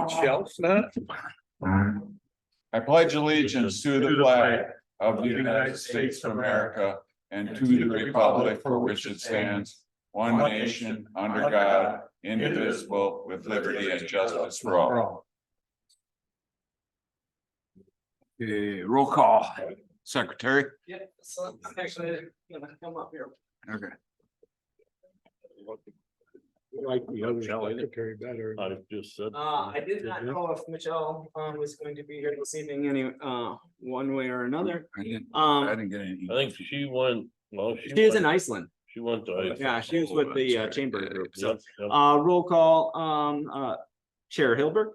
Shelf that? I pledge allegiance to the flag of the United States of America and to the republic for which it stands, one nation, under God, indivisible, with liberty and justice for all. Okay, roll call. Secretary? Yeah, so actually, gonna come up here. Okay. Like the other secretary better. I just said. I did not know if Michelle, was going to be here this evening any, one way or another. I didn't get any. I think she went, well, She is in Iceland. She went to. Iceland. Yeah, she was with the, chamber group, so, Yep, yep. roll call, Chair Hilbert,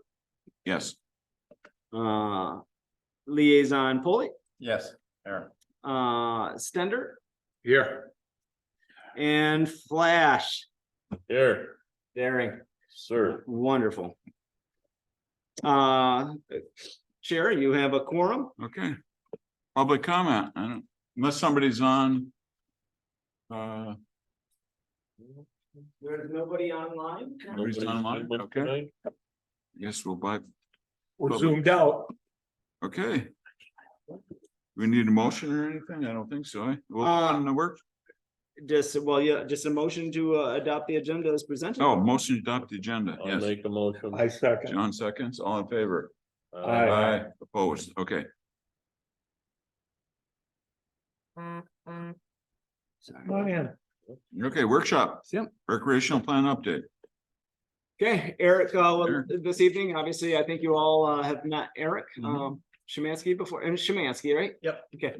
Yes. Liaison Polly, Yes. Aaron. Stender, Here. and Flash. Here, Daring, sir. wonderful. Chair, you have a quorum? Okay. Public comment. I don't, unless somebody's on. There's nobody online? Nobody's online, okay. Yes, we'll buy. We're zoomed out. Okay. We need a motion or anything? I don't think so. Well, on the work. Just, well, yeah, just a motion to adopt the agenda as presented. Oh, motion to adopt the agenda. I'll Yes. make a motion. I second. John seconds, all in favor? Aye. Opposed, okay. Man. Okay, workshop. Yep. Recreational plan update. Okay, Eric, Sure. this evening, obviously, I think you all have met Eric, Mhm. Shemansky before, and Shemansky, right? Yep. Okay,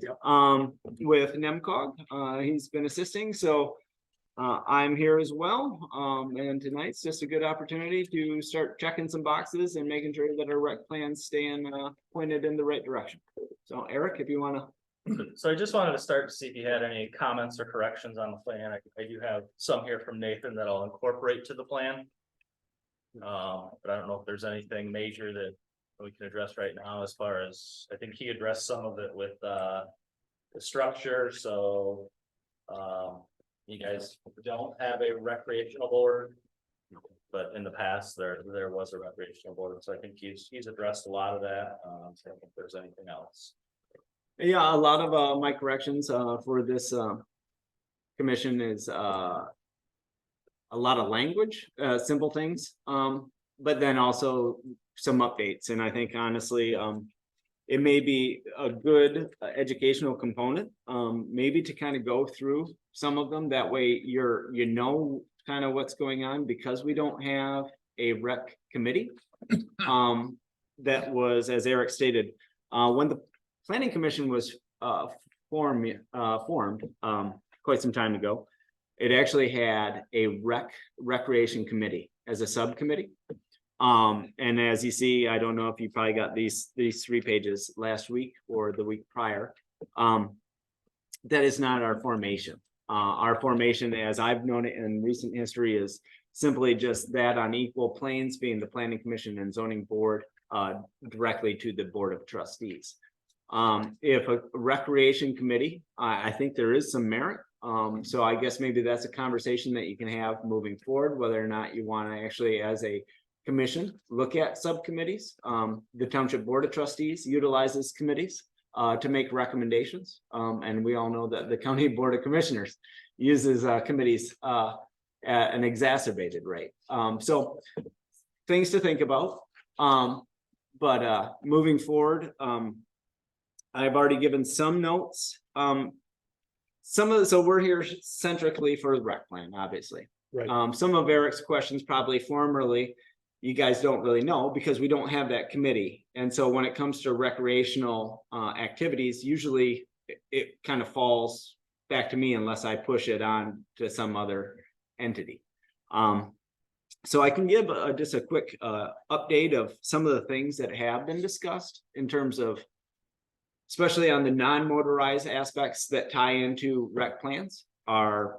with NEMCOG, he's been assisting, so I'm here as well, and tonight's just a good opportunity to start checking some boxes and making sure that our rec plans staying pointed in the right direction. So Eric, if you wanna. So I just wanted to start to see if you had any comments or corrections on the plan. I do have some here from Nathan that I'll incorporate to the plan. But I don't know if there's anything major that we can address right now as far as, I think he addressed some of it with the structure, so. You guys don't have a recreational board. But in the past, there was a recreational board, so I think he's addressed a lot of that. So I don't think there's anything else. Yeah, a lot of my corrections for this commission is a lot of language, simple things, but then also some updates. And I think honestly, it may be a good educational component, maybe to kind of go through some of them. That way you know kind of what's going on, because we don't have a rec committee. That was, as Eric stated, when the planning commission was formed quite some time ago. It actually had a recreation committee as a subcommittee. And as you see, I don't know if you probably got these 3 pages last week or the week prior. That is not our formation. Our formation, as I've known it in recent history, is simply just that on equal planes, being the planning commission and zoning board directly to the board of trustees. If a recreation committee, I think there is some merit. So I guess maybe that's a conversation that you can have moving forward, whether or not you want to actually, as a commission, look at subcommittees. The Township Board of Trustees utilizes committees to make recommendations. And we all know that the County Board of Commissioners uses committees at an exacerbated rate. So things to think about. But moving forward, I've already given some notes. So we're here centrically for the rec plan, obviously. Right. Some of Eric's questions probably formerly, you guys don't really know because we don't have that committee. And so when it comes to recreational activities, usually it kind of falls back to me unless I push it on to some other entity. So I can give just a quick update of some of the things that have been discussed in terms of, especially on the non-motorized aspects that tie into rec plans. Are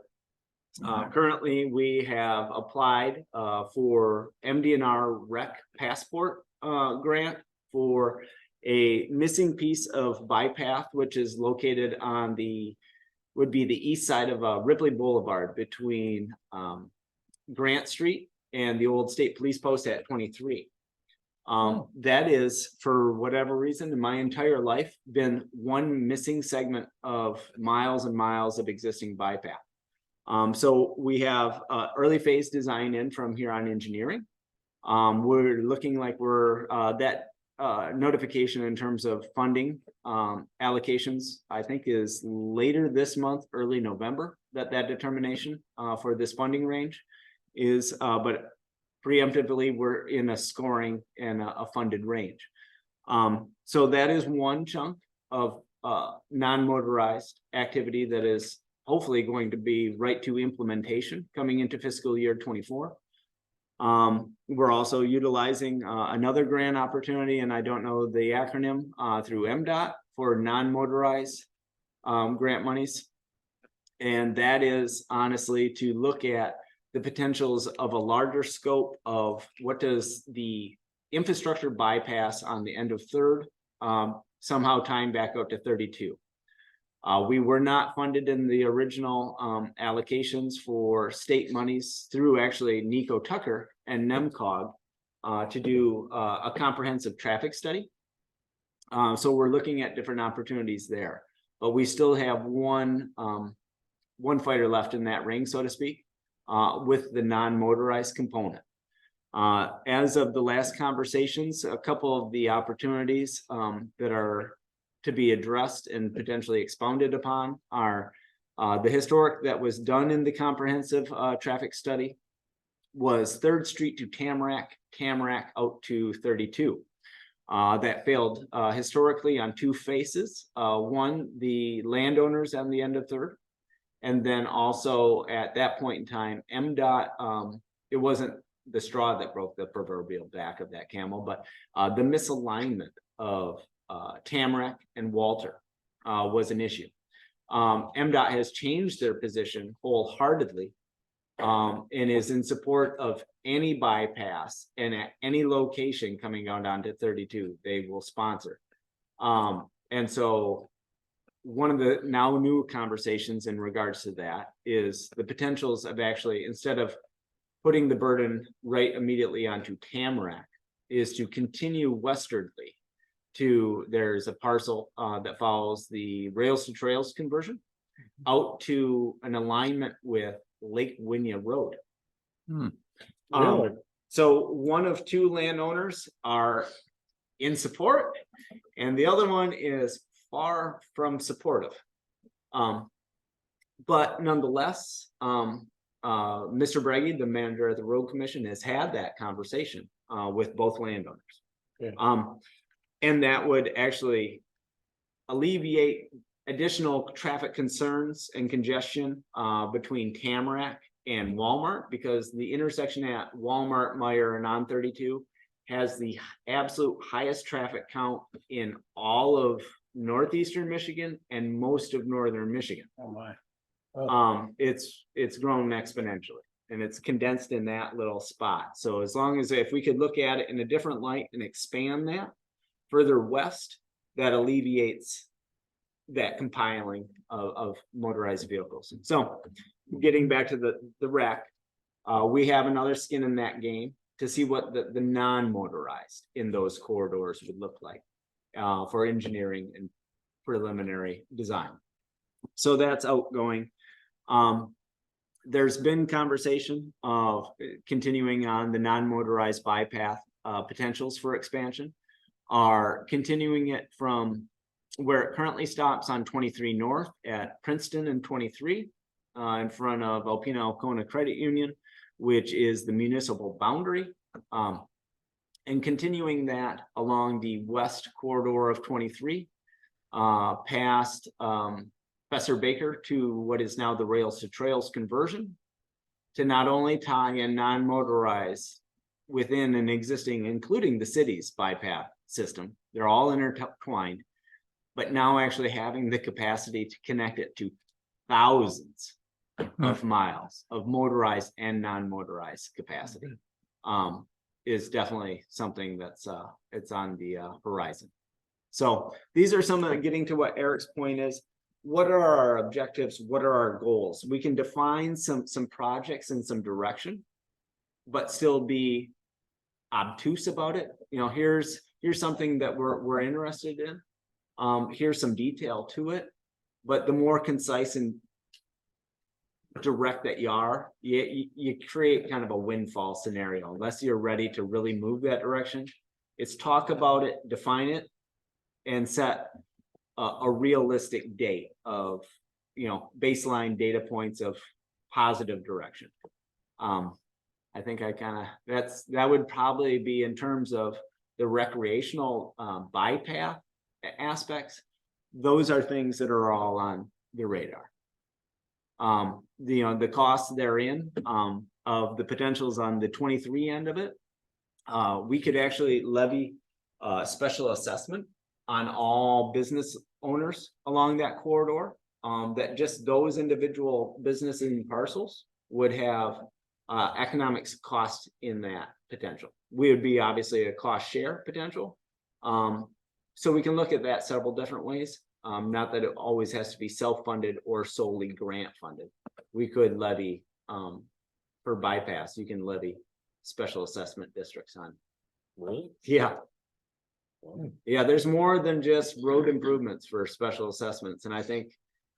currently we have applied for MDNR rec passport grant for a missing piece of bypath, which is located on would be the east side of Ripley Boulevard between Grant Street and the old state police post at 23. That is, for whatever reason, in my entire life, been one missing segment of miles and miles of existing bypass. So we have early phase design in from Huron Engineering. We're looking like we're that notification in terms of funding allocations, I think is later this month, early November, that determination for this funding range is, but preemptively, we're in a scoring and a funded range. So that is one chunk of non-motorized activity that is hopefully going to be right to implementation coming into fiscal year 24. We're also utilizing another grant opportunity, and I don't know the acronym through MDOT for non-motorized grant monies. And that is honestly to look at the potentials of a larger scope of what does the infrastructure bypass on the end of third somehow tying back out to 32. We were not funded in the original allocations for state monies through actually Nico Tucker and NEMCOG to do a comprehensive traffic study. So we're looking at different opportunities there, but we still have one fighter left in that ring, so to speak, with the non-motorized component. As of the last conversations, a couple of the opportunities that are to be addressed and potentially expounded upon are the historic that was done in the comprehensive traffic study was 3rd Street to Tamarack out to 32. That failed historically on two faces. One, the landowners on the end of 3rd, and then also at that point in time, MDOT, it wasn't the straw that broke the proverbial back of that camel, but the misalignment of Tamarack and Walter was an issue. MDOT has changed their position wholeheartedly and is in support of any bypass and at any location coming out onto 32, they will sponsor. And so one of the now new conversations in regards to that is the potentials of actually, instead of putting the burden right immediately onto Tamarack, is to continue westwardly to, there's a parcel that follows the rails to trails conversion out to an alignment with Lake Winya Road. Really? So one of two landowners are in support and the other one is far from supportive. But nonetheless, Mr. Braggy, the manager of the road commission, has had that conversation with both landowners. Yeah. And that would actually alleviate additional traffic concerns and congestion between Tamarack and Walmart, because the intersection at Walmart, Meyer, and on 32 has the absolute highest traffic count in all of northeastern Michigan and most of northern Michigan. Oh my. It's grown exponentially and it's condensed in that little spot. So as long as if we could look at it in a different light and expand that further west, that alleviates that compiling of motorized vehicles. So getting back to the wreck, we have another skin in that game to see what the non-motorized in those corridors would look like for engineering and preliminary design. So that's outgoing. There's been conversation of continuing on the non-motorized bypass potentials for expansion, are continuing it from where it currently stops on 23 North at Princeton and 23 in front of Alpena Alcona Credit Union, which is the municipal boundary, and continuing that along the west corridor of 23 past Professor Baker to what is now the rails to trails conversion, to not only tie in non-motorized within an existing, including the city's bypass system, they're all intertwined, but now actually having the capacity to connect it to thousands of miles of motorized and non-motorized capacity is definitely something that's it's on the horizon. So these are some of the, getting to what Eric's point is, what are our objectives? What are our goals? We can define some projects and some direction, but still be obtuse about it. You know, here's something that we're interested in. Here's some detail to it, but the more concise and direct that you are, you create kind of a windfall scenario unless you're ready to really move that direction. It's talk about it, define it, and set a realistic date of, you know, baseline data points of positive direction. I think I kind of, that would probably be in terms of the recreational bypass aspects. Those are things that are all on the radar. The costs therein, of the potentials on the 23 end of it. We could actually levy special assessment on all business owners along that corridor. That just those individual businesses and parcels would have economics cost in that potential. We would be obviously a cost share potential. So we can look at that several different ways. Not that it always has to be self-funded or solely grant funded. We could levy for bypass, you can levy special assessment districts on. Really? Yeah. Yeah, there's more than just road improvements for special assessments, and I think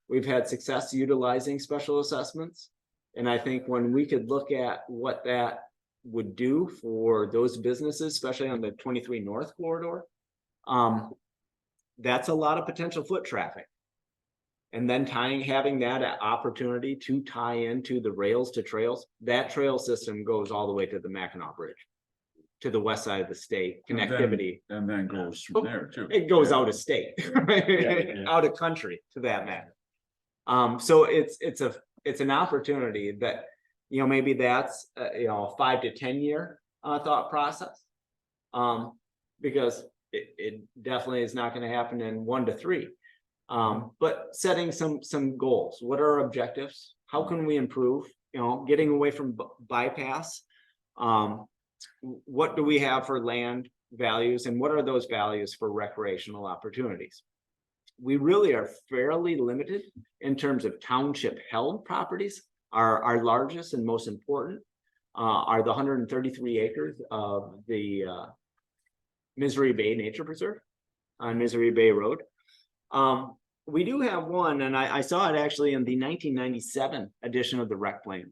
we've had success utilizing special assessments. And I think when we could look at what that would do for those businesses, especially on the 23 North corridor, that's a lot of potential foot traffic. And then having that opportunity to tie into the rails to trails, that trail system goes all the way to the Mackinac Bridge, to the west side of the state, connectivity. And then goes from there too. It goes out of state, out of country to that matter. So it's an opportunity that, you know, maybe that's you know, a 5 to 10 year thought process. Because it definitely is not going to happen in 1 to 3. But setting some goals. What are our objectives? How can we improve? You know, getting away from bypass. What do we have for land values, and what are those values for recreational opportunities? We really are fairly limited in terms of township held properties. Our largest and most important are the 133 acres of the Misery Bay Nature Preserve on Misery Bay Road. We do have one, and I saw it actually in the 1997 edition of the rec plan.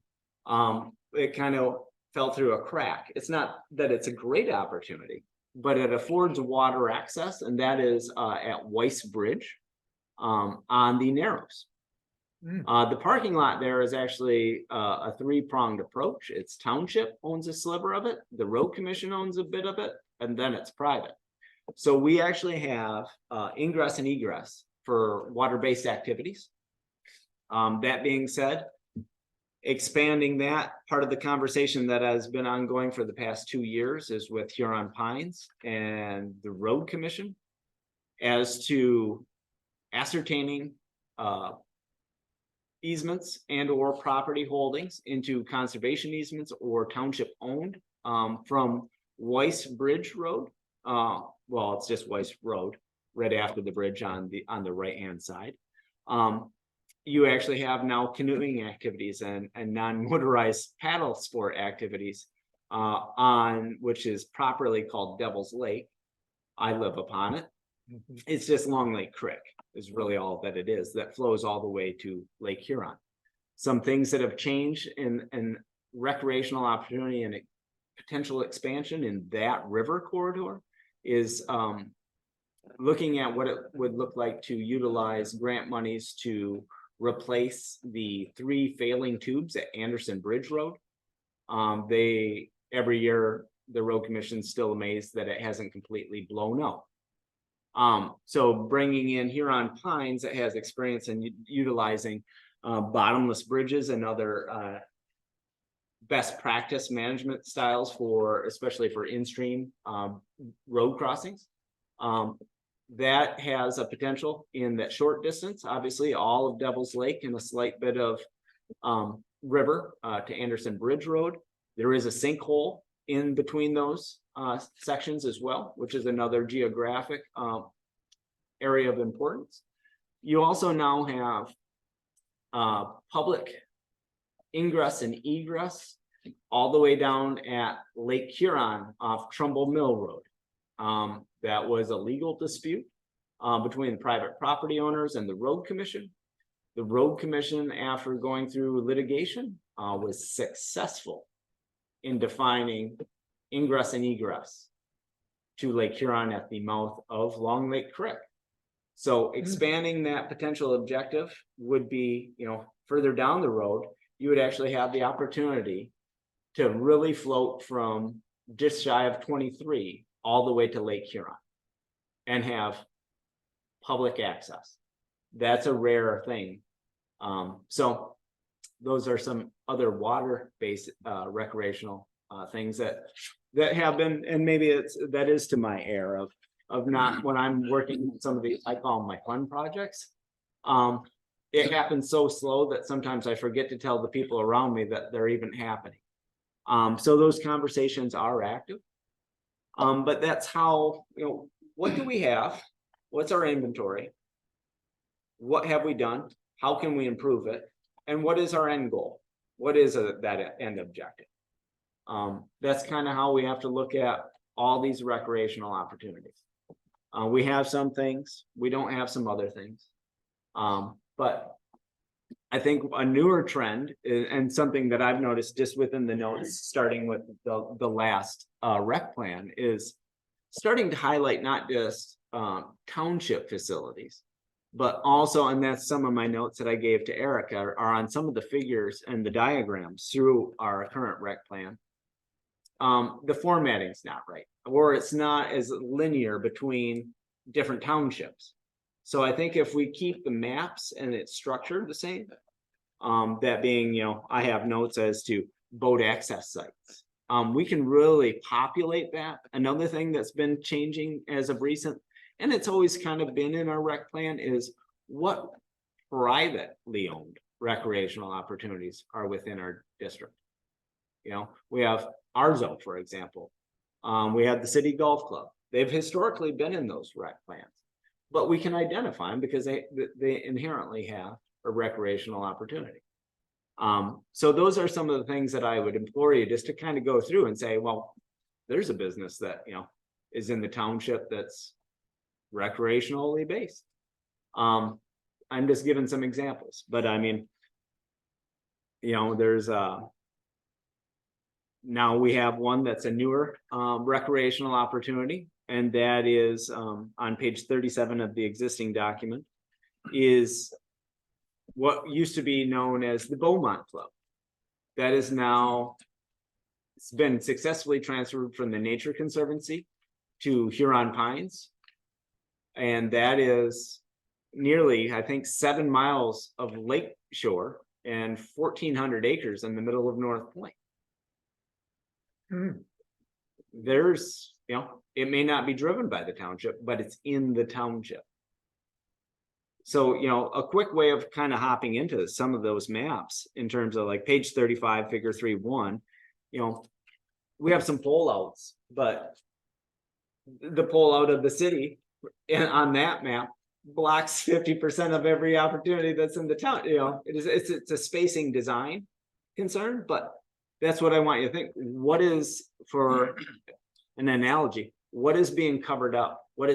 It kind of fell through a crack. It's not that it's a great opportunity, but it affords water access, and that is at Weiss Bridge on the Narrows. The parking lot there is actually a 3-pronged approach. It's township owns a sliver of it, the road commission owns a bit of it, and then it's private. So we actually have ingress and egress for water-based activities. That being said, expanding that, part of the conversation that has been ongoing for the past 2 years is with Huron Pines and the road commission as to ascertaining easements and or property holdings into conservation easements or township owned from Weiss Bridge Road. Well, it's just Weiss Road right after the bridge on the right hand side. You actually have now canoeing activities and non-motorized paddle sport activities on which is properly called Devil's Lake. I live upon it. It's just Long Lake Creek is really all that it is, that flows all the way to Lake Huron. Some things that have changed in recreational opportunity and potential expansion in that river corridor is looking at what it would look like to utilize grant monies to replace the 3 failing tubes at Anderson Bridge Road. Every year the road commission's still amazed that it hasn't completely blown out. So bringing in Huron Pines that has experience in utilizing bottomless bridges and other best practice management styles especially for in-stream road crossings. That has a potential in that short distance, obviously all of Devil's Lake and a slight bit of river to Anderson Bridge Road. There is a sinkhole in between those sections as well, which is another geographic area of importance. You also now have public ingress and egress all the way down at Lake Huron off Trumbull Mill Road. That was a legal dispute between private property owners and the road commission. The road commission, after going through litigation, was successful in defining ingress and egress to Lake Huron at the mouth of Long Lake Creek. So expanding that potential objective would be, further down the road, you would actually have the opportunity to really float from just shy of 23 all the way to Lake Huron and have public access. That's a rare thing. So those are some other water-based recreational things that have been, and maybe that is to my air of not, when I'm working on some of the, I call them my fun projects. It happens so slow that sometimes I forget to tell the people around me that they're even happening. So those conversations are active. But that's how, what do we have? What's our inventory? What have we done? How can we improve it? And what is our end goal? What is that end objective? That's kind of how we have to look at all these recreational opportunities. We have some things, we don't have some other things. But I think a newer trend and something that I've noticed just within the notes, starting with the last rec plan, is starting to highlight not just township facilities, but also, and that's some of my notes that I gave to Erica, are on some of the figures and the diagrams through our current rec plan. The formatting's not right, or it's not as linear between different townships. So I think if we keep the maps and it's structured the same, that being, I have notes as to boat access sites. We can really populate that. Another thing that's been changing as of recent, and it's always kind of been in our rec plan, is what privately owned recreational opportunities are within our district. We have Arzo, for example. We have the City Golf Club. They've historically been in those rec plans, but we can identify them because they inherently have a recreational opportunity. So those are some of the things that I would implore you just to kind of go through and say, well, there's a business that, is in the township that's recreationally based. I'm just giving some examples, but I mean, there's now we have one that's a newer recreational opportunity, and that is on page 37 of the existing document, is what used to be known as the Beaumont Club. That is now, it's been successfully transferred from the Nature Conservancy to Huron Pines. And that is nearly, I think, 7 miles of lake shore and 1,400 acres in the middle of North Point. There's, it may not be driven by the township, but it's in the township. So, a quick way of kind of hopping into some of those maps in terms of like page 35, figure 3.1, we have some pole outs, but the pole out of the city on that map blocks 50% of every opportunity that's in the town. It's a spacing design concern, but that's what I want you to think. What is, for an analogy, what is being covered up? What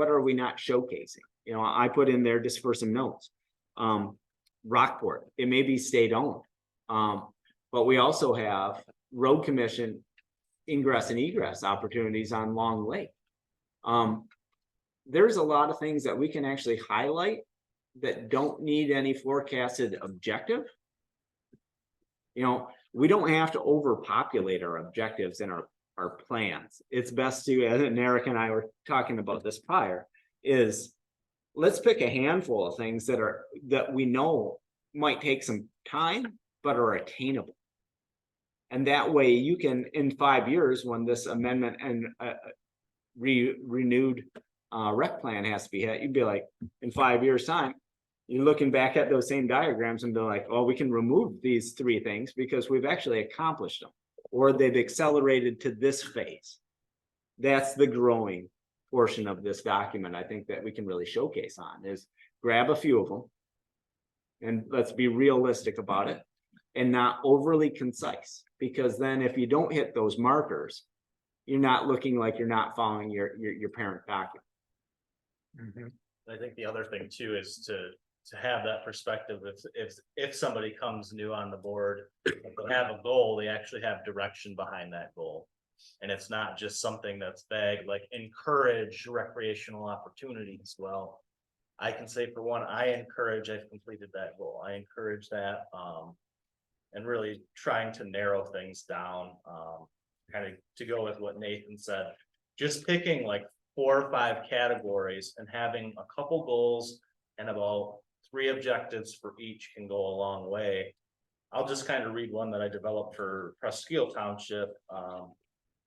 are we not showcasing? I put in there just for some notes. Rockport, it may be state owned, but we also have road commission ingress and egress opportunities on Long Lake. There's a lot of things that we can actually highlight that don't need any forecasted objective. We don't have to overpopulate our objectives in our plans. It's best to, and Eric and I were talking about this prior, is let's pick a handful of things that we know might take some time, but are attainable. And that way you can, in 5 years, when this amendment and renewed rec plan has to be hit, you'd be like, in 5 years time, you're looking back at those same diagrams and be like, oh, we can remove these 3 things because we've actually accomplished them, or they've accelerated to this phase. That's the growing portion of this document, I think, that we can really showcase on, is grab a few of them and let's be realistic about it and not overly concise. because then if you don't hit those markers, you're not looking like you're not following your parent document. I think the other thing too is to have that perspective, if somebody comes new on the board, if they have a goal, they actually have direction behind that goal. And it's not just something that's vague, like encourage recreational opportunities. Well, I can say for one, I've completed that goal. I encourage that, and really trying to narrow things down, kind of to go with what Nathan said, just picking like 4 or 5 categories and having a couple goals and about 3 objectives for each can go a long way. I'll just kind of read one that I developed for Presque Township.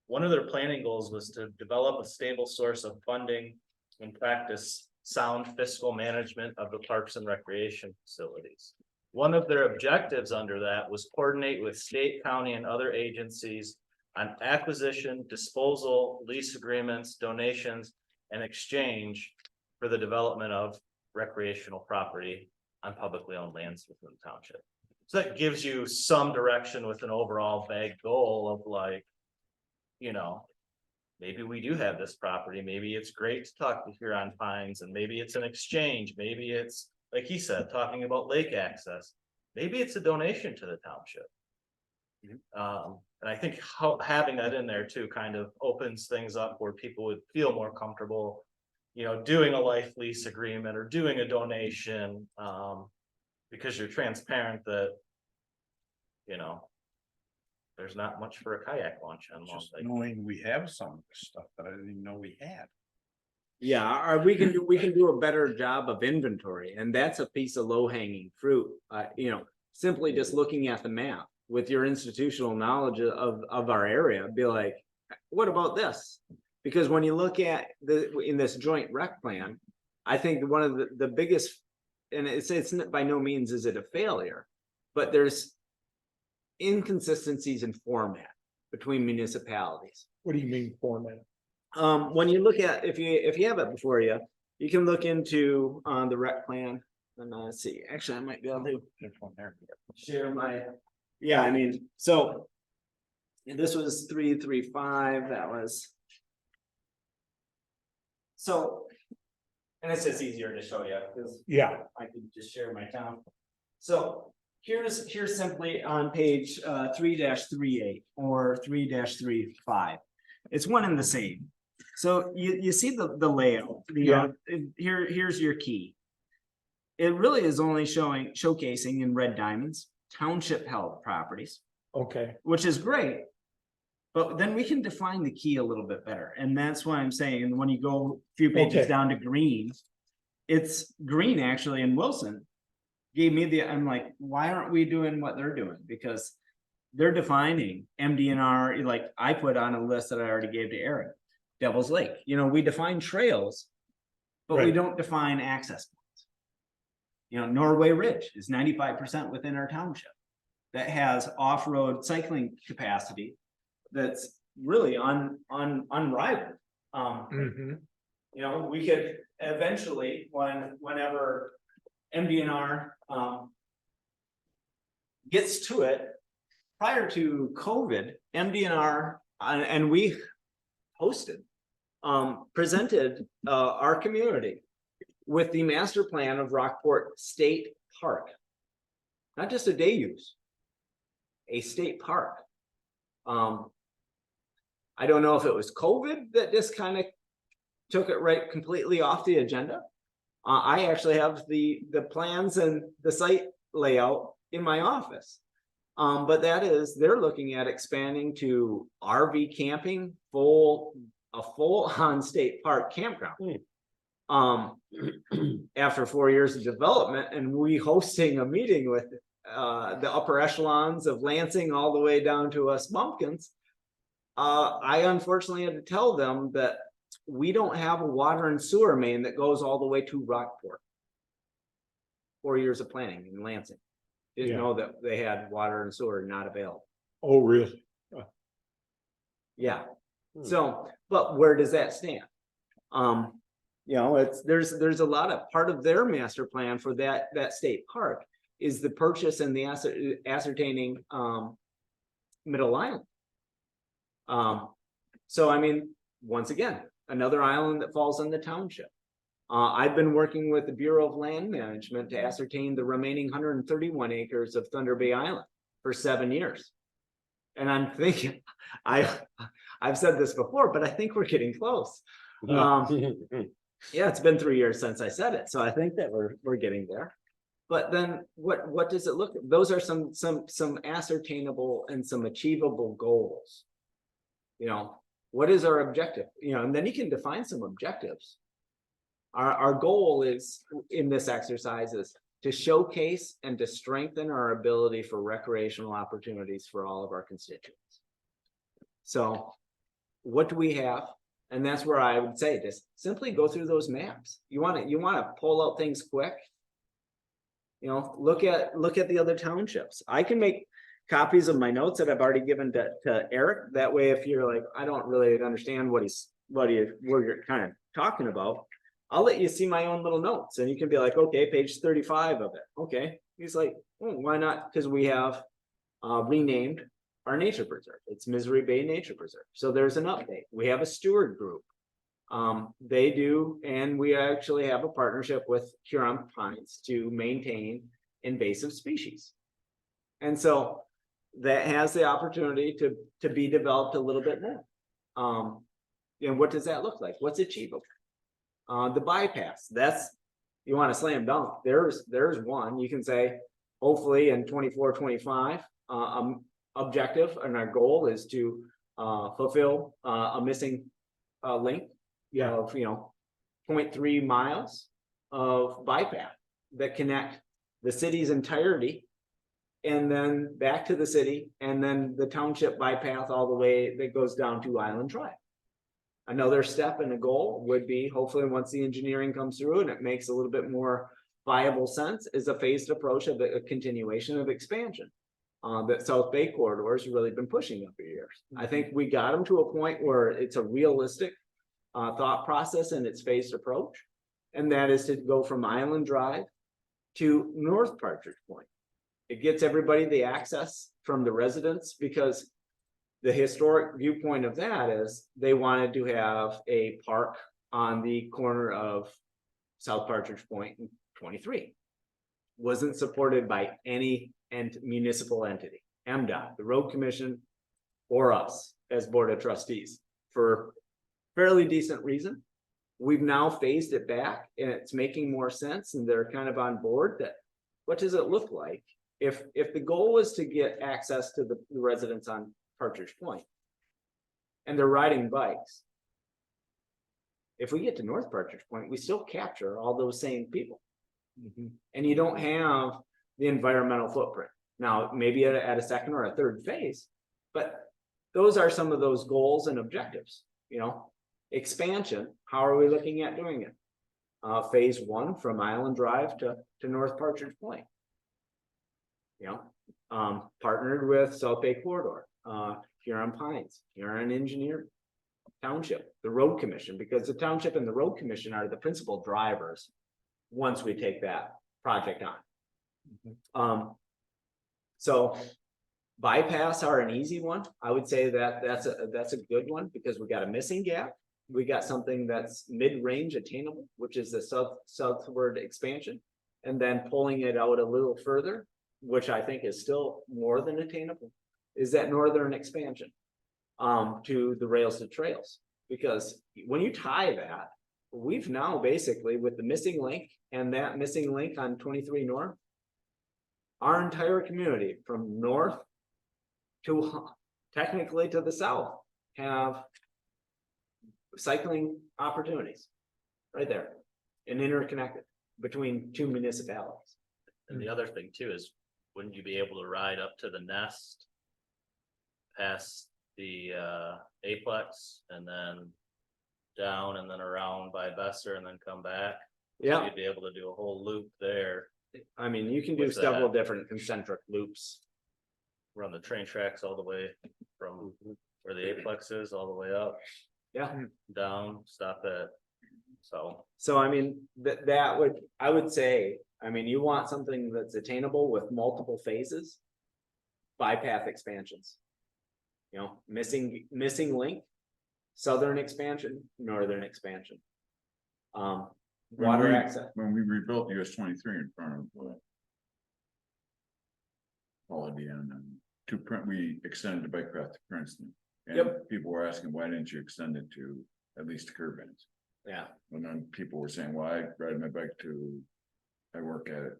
One of their planning goals was to develop a stable source of funding and practice sound fiscal management of the parks and recreation facilities. One of their objectives under that was coordinate with state, county, and other agencies on acquisition, disposal, lease agreements, donations, and exchange for the development of recreational property on publicly owned lands within the township. So that gives you some direction with an overall vague goal of like, you know, maybe we do have this property, maybe it's great to talk to Huron Pines, and maybe it's an exchange, maybe it's, like he said, talking about lake access, maybe it's a donation to the township. And I think having that in there too kind of opens things up where people would feel more comfortable, you know, doing a life lease agreement or doing a donation, because you're transparent that, you know, there's not much for a kayak launch on Long Just Lake. knowing we have some of this stuff that I didn't even know we had. Yeah, or we can do a better job of inventory, and that's a piece of low hanging fruit. You know, simply just looking at the map with your institutional knowledge of our area, be like, what about this? Because when you look at in this joint rec plan, I think one of the biggest, and it's by no means is it a failure, but there's inconsistencies in format between municipalities. What do you mean format? When you look at, if you have it before you, you can look into the rec plan and let's see, actually I might be able to There's one there. share my, yeah, I mean, so this was 335, that was. So, and it's just easier to show you because Yeah, I could just share my town. So here's simply on page 3-38 or 3-35. It's one and the same. So you see the layout. Here's your key. It really is only showcasing in red diamonds township held properties, okay, which is great. But then we can define the key a little bit better. And that's why I'm saying when you go a few pages Okay. down to green, it's green actually in Wilson. Gave me I'm like, why aren't we doing what they're doing? Because they're defining MDNR, like I put on a list that I already gave to Eric. Devil's Lake, you know, we define trails, but we Right. don't define access points. You know, Norway Ridge is 95% within our township. That has off-road cycling capacity that's really unrivaled. mhm, You know, we could eventually, whenever MDNR gets to it, prior to COVID, MDNR, and we hosted, presented our community with the master plan of Rockport State Park. Not just a day use, a state park. I don't know if it was COVID that just kind of took it right completely off the agenda. I actually have the plans and the site layout in my office. But they're looking at expanding to RV camping, a full on state park campground. After 4 years of development, and we hosting a meeting with the upper echelons of Lansing all the way down to us bumpkins. I unfortunately had to tell them that we don't have a water and sewer main that goes all the way to Rockport. 4 years of planning in Lansing. Didn't Yeah. know that they had water and sewer not available. oh, really? Yeah. So, but where does that stand? You know, there's a lot of part of their master plan for that state park is the purchase and the ascertaining Middle Island. So I mean, once again, another island that falls in the township. I've been working with the Bureau of Land Management to ascertain the remaining 131 acres of Thunder Bay Island for 7 years. And I'm thinking, I've said this before, but I think we're getting close. Yeah, it's been 3 years since I said it, so I think that we're getting there. But then what does it look? Those are some ascertainable and some achievable goals. You know, what is our objective? You know, and then you can define some objectives. Our goal is in this exercise is to showcase and to strengthen our ability for recreational opportunities for all of our constituents. So what do we have? And that's where I would say just simply go through those maps. You want to pull out things quick. You know, look at the other townships. I can make copies of my notes that I've already given to Eric. That way, if you're like, I don't really understand what you're kind of talking about, I'll let you see my own little notes and you can be like, okay, page 35 of it. Okay. He's like, why not? Because we have renamed our nature preserve. It's Misery Bay Nature Preserve. So there's an update. We have a steward group. They do, and we actually have a partnership with Huron Pines to maintain invasive species. And so that has the opportunity to be developed a little bit more. And what does that look like? What's achievable? The bypass, that's, you want to slam dunk. There's one, you can say, hopefully in 24-25, objective and our goal is to fulfill a missing link of 0.3 miles of bypass that connect the city's entirety and then back to the city and then the township bypass all the way that goes down to Island Drive. Another step and a goal would be hopefully once the engineering comes through and it makes a little bit more viable sense is a phased approach of a continuation of expansion. That South Bay corridor has really been pushing up for years. I think we got them to a point where it's a realistic thought process and its phased approach. And that is to go from Island Drive to North Partridge Point. It gets everybody the access from the residents because the historic viewpoint of that is they wanted to have a park on the corner of South Partridge Point and 23. Wasn't supported by any municipal entity, MDOT, the road commission, or us as board of trustees for fairly decent reason. We've now phased it back and it's making more sense and they're kind of on board that what does it look like if the goal was to get access to the residents on Partridge Point and they're riding bikes. If we get to North Partridge Point, we still capture all those same people. And you don't have the environmental footprint. Now, maybe at a second or a third phase, but those are some of those goals and objectives, expansion. How are we looking at doing it? Phase 1 from Island Drive to North Partridge Point. Partnered with South Bay Corridor, Huron Pines, Huron Engineering, Township, the Road Commission, because the Township and the Road Commission are the principal drivers once we take that project on. So bypass are an easy one. I would say that that's a good one because we got a missing gap. We got something that's mid-range attainable, which is the southward expansion, and then pulling it out a little further, which I think is still more than attainable, is that northern expansion to the rails to trails. Because when you tie that, we've now basically with the missing link and that missing link on 23 North, our entire community from north to technically to the south have cycling opportunities right there and interconnected between two municipalities. And the other thing too is, wouldn't you be able to ride up to the Nest, past the Aplex, and then down and then around by Besser and then come back? Yeah, You'd be able to do a whole loop there, I mean, you can do With several that. different concentric loops. run the train tracks all the way from where the Aplex is, all the way up, Yeah. down, stop at. So I mean, I would say, I mean, you want something that's attainable with multiple phases. Bypass expansions. You know, missing link, southern expansion, northern expansion. Water access, When we rebuilt US 23 in front of. Holiday Inn and we extended the bike path to Princeton. And Yep. people were asking, why didn't you extend it to at least the curb ends? yeah, And then people were saying, well, I ride my bike I work at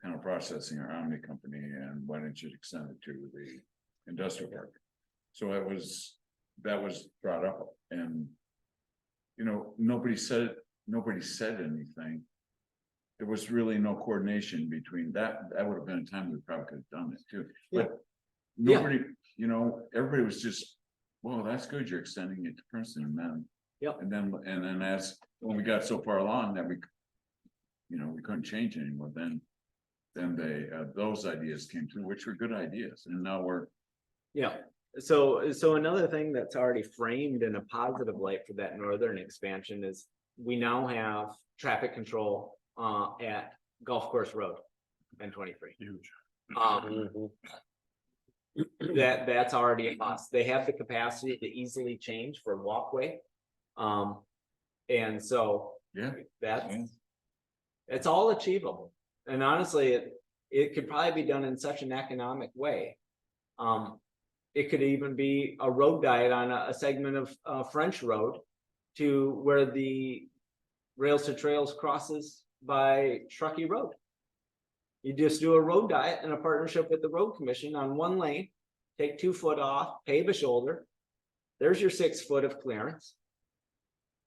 Panel Processing or Omni Company, and why didn't you extend it to the industrial park? So that was brought up, and you know, nobody said anything. There was really no coordination between that. That would have been a time we probably could have done it too, but Yeah. nobody, you know, everybody was just, well, that's good, you're extending it to Princeton, and then. Yep. And then as, when we got so far along that we, you know, we couldn't change anymore, then those ideas came through, which were good ideas, and now we're. yeah. So another thing that's already framed in a positive light for that northern expansion is we now have traffic control at Golf Course Road and 23. Huge. That's already a must. They have the capacity to easily change for walkway. And so Yeah. it's all achievable. And honestly, it could probably be done in such an economic way. It could even be a road diet on a segment of French Road to where the Rails to Trails crosses by Truckee Road. You just do a road diet in a partnership with the road commission on one lane, take 2 foot off, pave a shoulder. There's your 6 foot of clearance.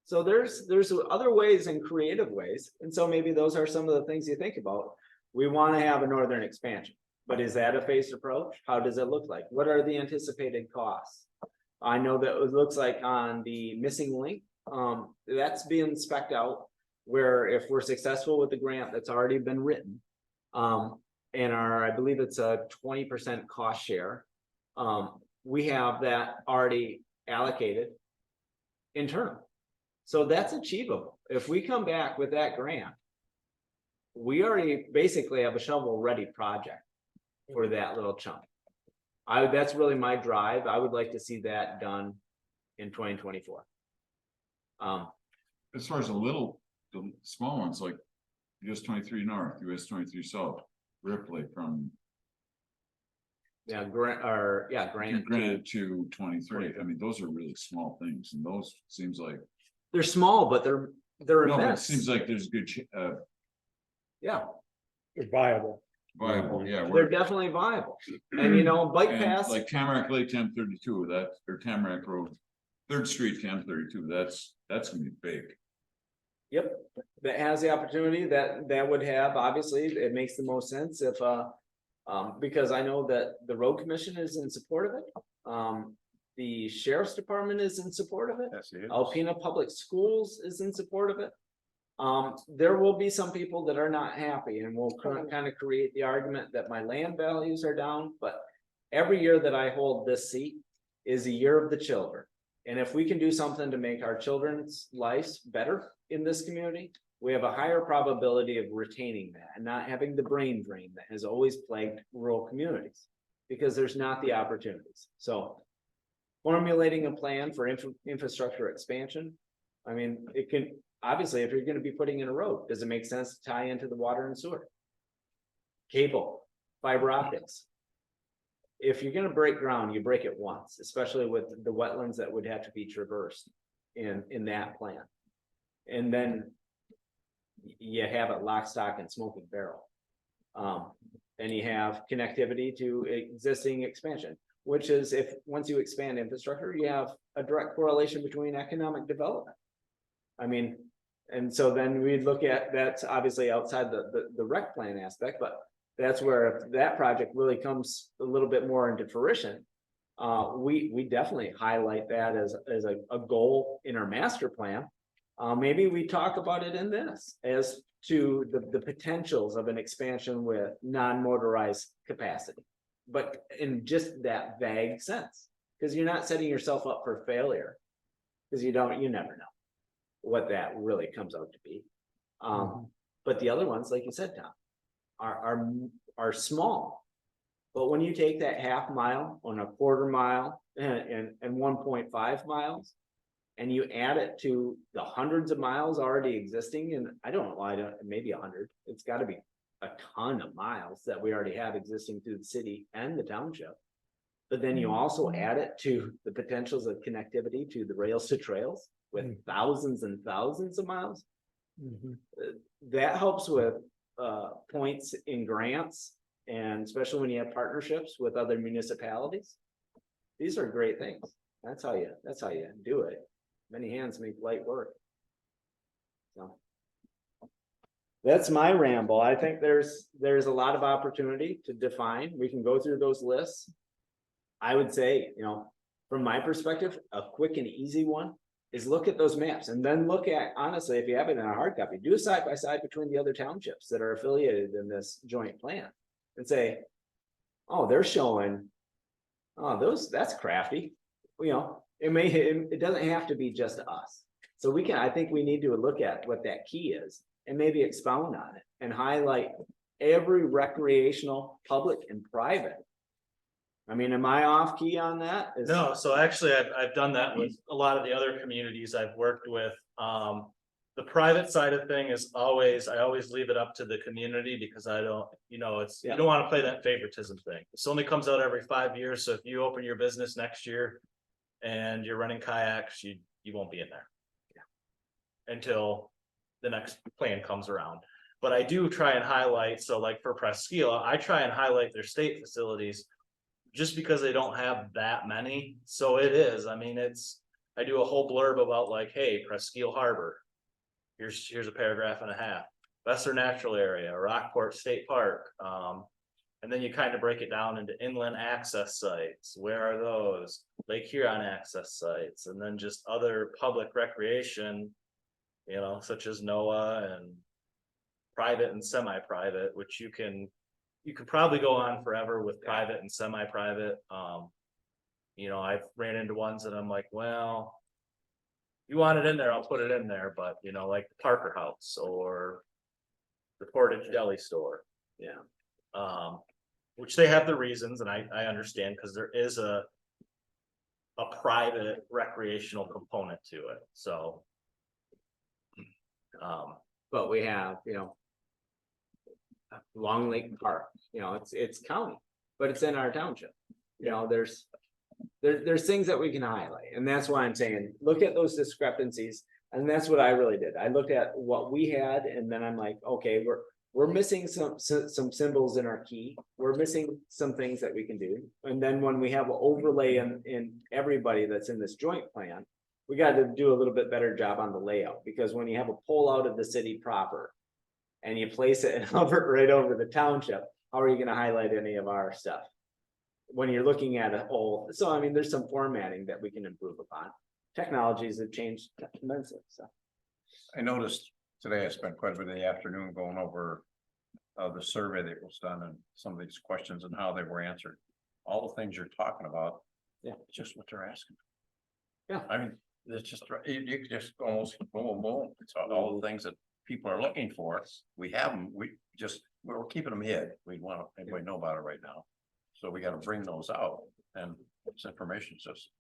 So there's other ways and creative ways. And so maybe those are some of the things you think about. We want to have a northern expansion, but is that a phased approach? How does it look like? What are the anticipated costs? I know that it looks like on the missing link, that's being spec'd out, where if we're successful with the grant that's already been written, and I believe it's a 20% cost share, we have that already allocated internal. So that's achievable. If we come back with that grant, we already basically have a shovel-ready project for that little chunk. That's really my drive. I would like to see that done in 2024. As far as the small ones, like US 23 North, US 23 South, Ripley from Grant to 23. I mean, those are really small things, and those seems like. they're small, but they're No, but it immense. seems like there's good, Yeah, They're viable. viable, yeah. they're definitely viable. And you know, bike And paths, like Tamarack Lake 1032, or Tamarack Road, 3rd Street 1032, that's gonna be big. yep, that has the opportunity that would have, obviously, it makes the most sense if because I know that the road commission is in support of it. The sheriff's department is in support of it. Yes, it is. Alpena Public Schools is in support of it. There will be some people that are not happy and will kind of create the argument that my land values are down, but every year that I hold this seat is a year of the children. And if we can do something to make our children's lives better in this community, we have a higher probability of retaining that and not having the brain drain that has always plagued rural communities, because there's not the opportunities. So formulating a plan for infrastructure expansion. I mean, it can, obviously, if you're gonna be putting in a road, does it make sense to tie into the water and sewer? Cable, fiber optics. If you're gonna break ground, you break it once, especially with the wetlands that would have to be traversed in that plan. And then you have it lock, stock, and smoking barrel. And you have connectivity to existing expansion, which is once you expand infrastructure, you have a direct correlation between economic development. I mean, and so then we look at, that's obviously outside the rec plan aspect, but that's where if that project really comes a little bit more into fruition, we definitely highlight that as a goal in our master plan. Maybe we talk about it in this as to the potentials of an expansion with non-motorized capacity, but in just that vague sense, because you're not setting yourself up for failure, because you never know what that really comes out to be. But the other ones, like you said, Tom, are small, But when you take that half mile and a quarter mile and 1.5 miles. And you add it to the hundreds of miles already existing, and I don't know, maybe 100, it's gotta be a ton of miles that we already have existing through the city and the township. But then you also add it to the potentials of connectivity to the rails to trails with thousands and thousands of miles. That helps with points in grants, and especially when you have partnerships with other municipalities. These are great things. That's how you do it. Many hands make light work. So. That's my ramble. I think there's a lot of opportunity to define. We can go through those lists. I would say, from my perspective, a quick and easy one is look at those maps and then look at, honestly, if you have it in a hard copy, do a side by side between the other townships that are affiliated in this joint plan and say, oh, they're showing, oh, that's crafty. It doesn't have to be just us. So I think we need to look at what that key is and maybe expound on it and highlight every recreational, public and private. I mean, am I off key on that? No, so actually I've done that with a lot of the other communities I've worked with. The private side of thing is I always leave it up to the community because I don't, you don't want to play that favoritism thing. This only comes out every 5 years. So if you open your business next year and you're running kayaks, you won't be in there. Until the next plan comes around. But I do try and highlight, so like for Presqu'île, I try and highlight their state facilities just because they don't have that many. So it is, I mean, I do a whole blurb about like, hey, Presqu'île Harbor. Here's a paragraph and a half. Western Natural Area, Rockport State Park. And then you kind of break it down into inland access sites. Where are those? Lake Huron access sites, and then just other public recreation, such as NOAA and private and semi-private, which you can probably go on forever with private and semi-private. I've ran into ones that I'm like, well, you want it in there, I'll put it in there, but like the Parker House or the Portage Deli Store. Which they have the reasons, and I understand, because there is a private recreational component to it. So but we have, Long Lake Park, it's county, but it's in our township. There's things that we can highlight, and that's why I'm saying, look at those discrepancies. And that's what I really did. I looked at what we had, and then I'm like, okay, we're missing some symbols in our key. We're missing some things that we can do. And then when we have an overlay in everybody that's in this joint plan, we got to do a little bit better job on the layout, because when you have a pull out of the city proper and you place it and hover it right over the township, how are you going to highlight any of our stuff when you're looking at a whole? So, I mean, there's some formatting that we can improve upon. Technologies have changed immensely. So I noticed today I spent quite a bit of the afternoon going over the survey that was done and some of these questions and how they were answered. All the things you're talking about. Yeah. Just what they're asking. Yeah. I mean, it's just, you could just almost boom, boom. It's all the things that people are looking for. We have them. We're keeping them hid. We want everybody to know about it right now. So we got to bring those out, and it's information system.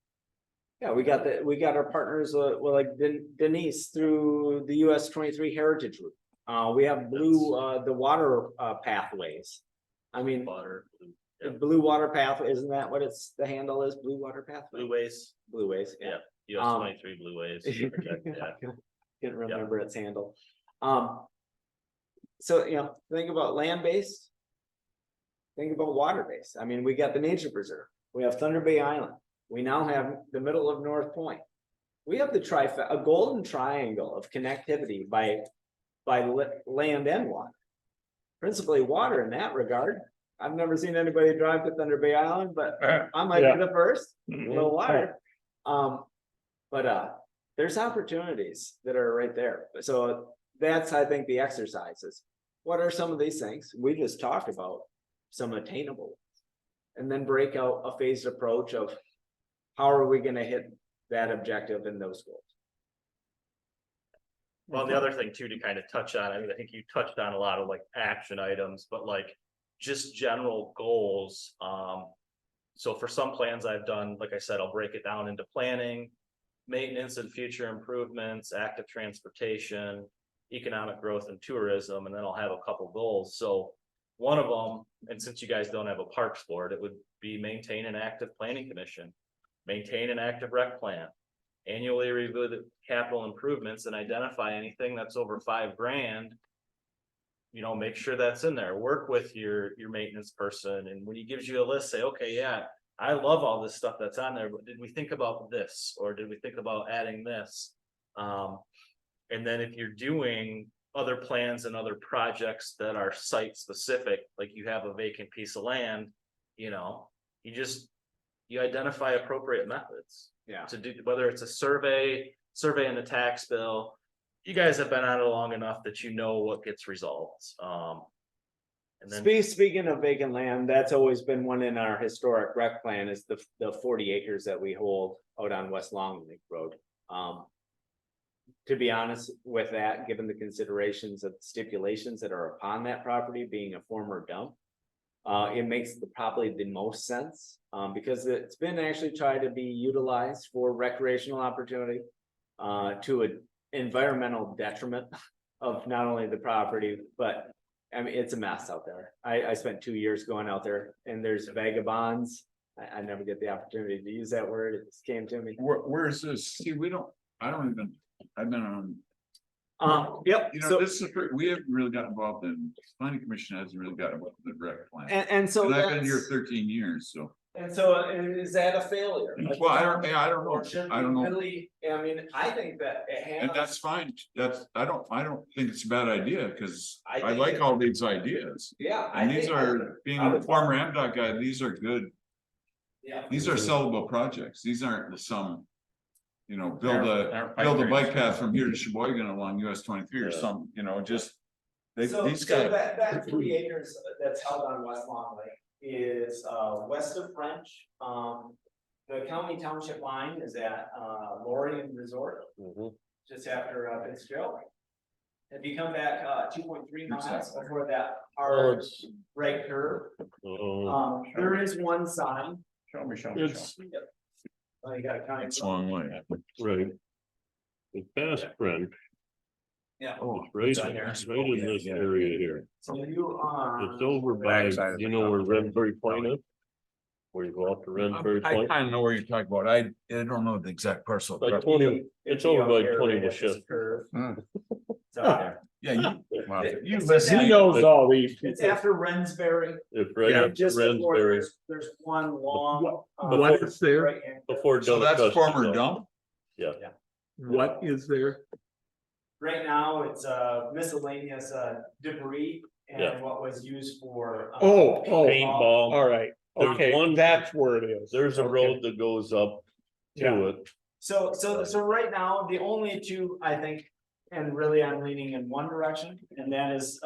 yeah, we got our partners, like Denise through the US 23 Heritage Route. We have the water pathways. I mean, water, Blue Water Pathway, isn't that what the handle is? Blue Water Pathway? Blue Ways, yeah. US 23 Blue Ways. Can't remember its handle. So, think about land-based. Think about water-based. I mean, we got the nature preserve. We have Thunder Bay Island. We now have the middle of North Point. We have a golden triangle of connectivity by land and water. Principally water in that regard. I've never seen anybody drive to Thunder Bay Island, but I might be the first. A little water. But there's opportunities that are right there. So that's, I think, the exercises. What are some of these things? We just talked about some attainable ones. And then break out a phased approach of how are we going to hit that objective in those goals. Well, the other thing too, to kind of touch on, I mean, I think you touched on a lot of like action items, but like just general goals. So for some plans I've done, like I said, I'll break it down into planning, maintenance and future improvements, active transportation, economic growth and tourism, and then I'll have a couple goals. So one of them, and since you guys don't have a parks board, it would be maintain an active planning commission, maintain an active rec plan, annually review the capital improvements and identify anything that's over $5,000. You know, make sure that's in there, work with your maintenance person, and when he gives you a list, say, okay, yeah, I love all this stuff that's on there, but did we think about this, or did we think about adding this? And then if you're doing other plans and other projects that are site specific, like you have a vacant piece of land, you know, you identify appropriate methods. Yeah. To do, whether it's a survey and a tax bill. You guys have been at it long enough that you know what gets resolved. And then, Speaking of vacant land, that's always been one in our historic rec plan is the 40 acres that we hold out on West Long Lake Road. To be honest with that, given the considerations of stipulations that are upon that property being a former dump. It makes probably the most sense, because it's been actually tried to be utilized for recreational opportunity. To an environmental detriment of not only the property, but I mean, it's a mess out there. I spent 2 years going out there and there's vagabonds. I never get the opportunity to use that word. It just came to me. Where is this? See, I've been on, Yep. you know, So, this is, we haven't really gotten involved in, planning commission hasn't really gotten involved in the rec plan. and so And I've been here that's- 13 years, so. And so is that a failure? Well, I don't know. Or should I don't we know. really, I mean, I think that it has. And that's fine. I don't think it's a bad idea, because I I think like it- all these ideas. Yeah. And these are, being I a would- former AMDOT guy, these are good, Yeah. these are sellable projects. These aren't some. You know, build They're a pipe bike dreams. path from here to Sheboygan along US 23 or Yeah. some, you know, just. So These guys, that 40 acres that's held on West Long Lake is west of French. The county township line is at Lorien Resort, just after Fitzgerald. If you come back 2.3 miles Exactly. before that Oh, hard it's, right curve, oh, there is one sign. Show me. it's, You got a county. it's a long way. right. It's past French, Yeah. it's right, it's right in this area here. So you are. It's over by, Backside of you the know where mountain. Renbury Point is? Where you go out to Renbury I Point? kind of know where you're talking about. I don't know the exact parcel. Like 20, it's over by 20 Wachusett. Hmm. It's out there. Yeah, Wow. you It's listen. just- knows all these. It's after Rensbury. It's right Yeah, at Just before, Renbury, there's one long. What is there? right-hand- before. So that's Delacusta former Dump. dump? What is there? Right now, it's miscellaneous debris Yeah. and what was used for. Oh, Paintball. all right, There's okay, one- that's where it is. There's a Okay. road that goes up Yeah. to it. So right now, the only two, I think, and really I'm leaning in one direction, and that is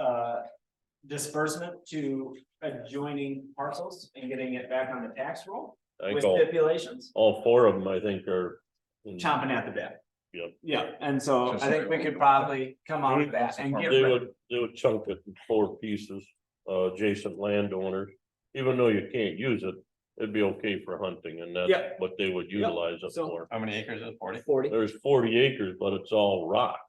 disbursement to adjoining parcels and getting it back on the tax roll I with think stipulations, all four of them, I think, are. chomping at the bit. Yep. Yeah, and so Just I think we like- could probably come out of that and get They rid. would chunk it in 4 pieces, adjacent landowners, even though you can't use it, it'd be okay for hunting, and Yeah. that's what they would utilize it So- for. How many acres is it? 40? 40. There's 40 acres, but it's all rock.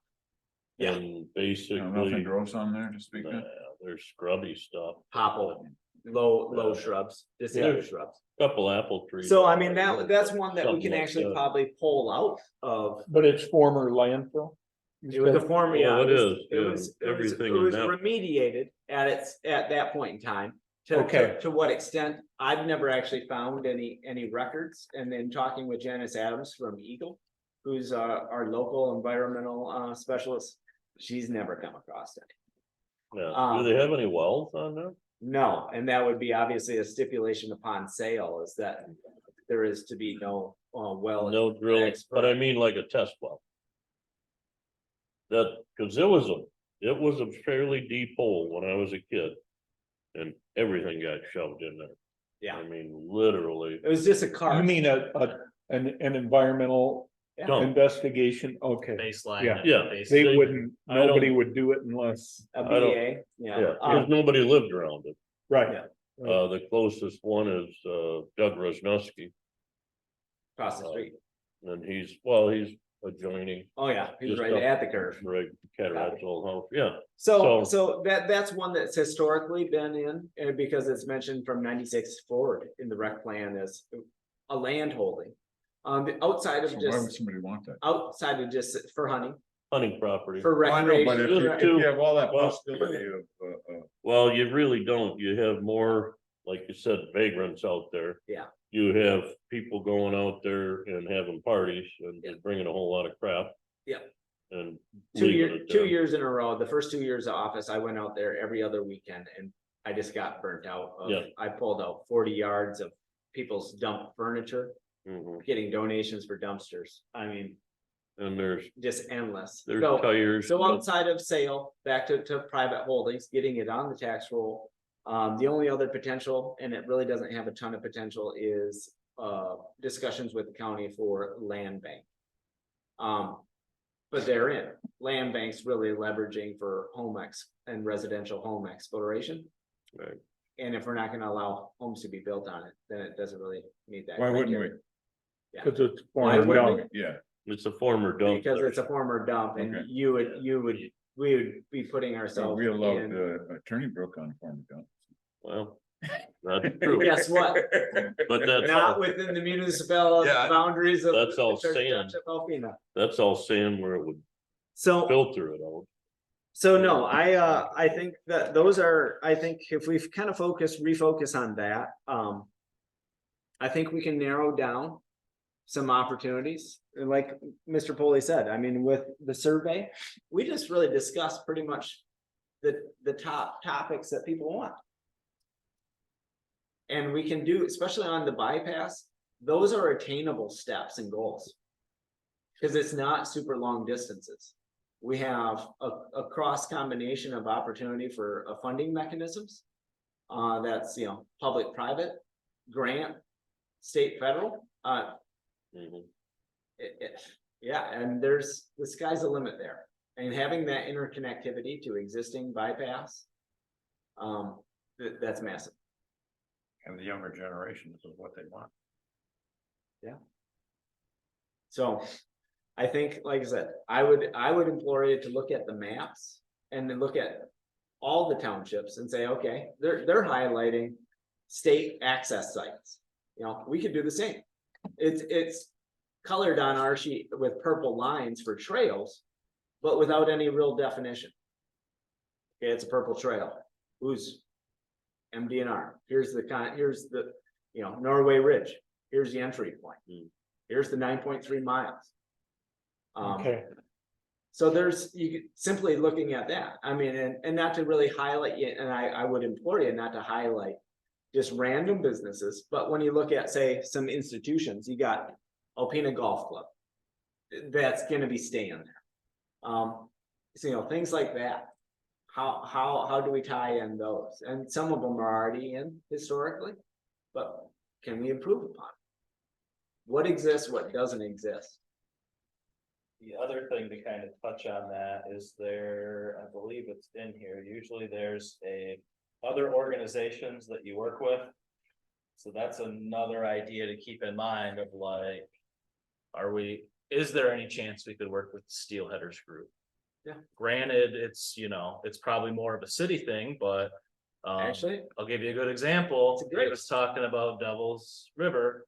Yeah. And You know, basically, nothing grows on there to speak nah, of. there's scrubby stuff, Popple, low shrubs, deciduous shrubs. couple apple trees. So I mean, that's one that we Something can like actually that. probably pull out of. But it's former landfill? It was a former, yeah. Oh, it is, It yeah, was everything in that- remediated at that point in time. Okay. To what extent, I've never actually found any records, and then talking with Janice Adams from Eagle, who's our local environmental specialist, she's never come across any. Yeah, do they have any wells on there? No, and that would be obviously a stipulation upon sale, is that there is to be no well. No drilling, but I mean like a test well. That, cause it was a fairly deep hole when I was a kid. And everything got shoved in there. Yeah. I mean, literally. It was just a car. You mean an environmental Dump. investigation? Okay, Baseline. Yeah. Yeah, they They- wouldn't, I don't- nobody would do it unless, A I don't- BA, Yeah, yeah. cause nobody lived around it. right. The closest one is, Doug Rosnowski, Across the street. and he's adjoining, Oh, yeah, he's just right up- at the curve. right, Cataract's old house, yeah. So, So- that's one that's historically been in, and because it's mentioned from 96 forward in the rec plan as a land holding. Outside of So why would just, somebody want that? outside of just for hunting, Hunting property. for Well, I know, but recreation. if you have all that Well- possibility of, Well, you really don't. You have more, like you said, vagrants out there. Yeah. You have people going out there and having parties and Yeah. bringing a whole lot of crap. Yeah. And. Two leaving it two there. years in a row, the first 2 years of office, I went out there every other weekend and I just got burnt out. Yeah. I pulled out 40 yards of people's dump furniture, Mhm. getting donations for dumpsters. I mean, And there's just endless. there's So- tires. So outside of sale, back to private holdings, getting it on the tax roll. The only other potential, and it really doesn't have a ton of potential, is discussions with the county for land bank. But they're in, land banks really leveraging for and residential home exploration. Right. And if we're not gonna allow homes to be built on it, then it doesn't really meet that. why wouldn't criteria. we? Cause it's. Why farm wouldn't dump. Yeah, It's a former dump. Because it's a former dump and Okay. we would be putting so ourselves we allowed in. Attorney Brook on farm dump. Well, that's true, Guess what? but that's Not all, within the municipal Yeah. boundaries of. That's all the Church sand. Township of Alpena. that's all sand where it would So, filter it out. no, I think that those are, I think if we kind of refocus on that, I think we can narrow down some opportunities. And like Mr. Polly said, I mean, with the survey, we just really discussed pretty much the top topics that people want. And we can do, especially on the bypass, those are attainable steps and goals. Cause it's not super long distances. We have a cross combination of opportunity for funding mechanisms. That's, public-private, grant, state, federal, Mhm. yeah, and the sky's the limit there. And having that interconnectivity to existing bypass. That's massive. And the younger generation, this is what they want. So I think, like I said, I would implore you to look at the maps and then look at all the townships and say, okay, they're highlighting state access sites. We could do the same. It's colored on our sheet with purple lines for trails, but without any real definition. Okay, it's a purple trail. Who's MDNR? Here's the Norway Ridge. Here's the entry point. Here's the 9.3 miles. Okay, So simply looking at that, I mean, and not to really highlight you, and I would implore you not to highlight just random businesses, but when you look at, say, some institutions, you got Alpena Golf Club. That's gonna be staying there. So, things like that. How do we tie in those? And some of them are already in historically, but can we improve upon it? What exists, what doesn't exist? The other thing to kind of touch on that is I believe it's in here, usually there's other organizations that you work with. So that's another idea to keep in mind of like, is there any chance we could work with the Steelheaders group? Yeah. Granted, it's probably more of a city thing, but Actually, I'll give you a good example. It's a great- He was talking about Devil's River.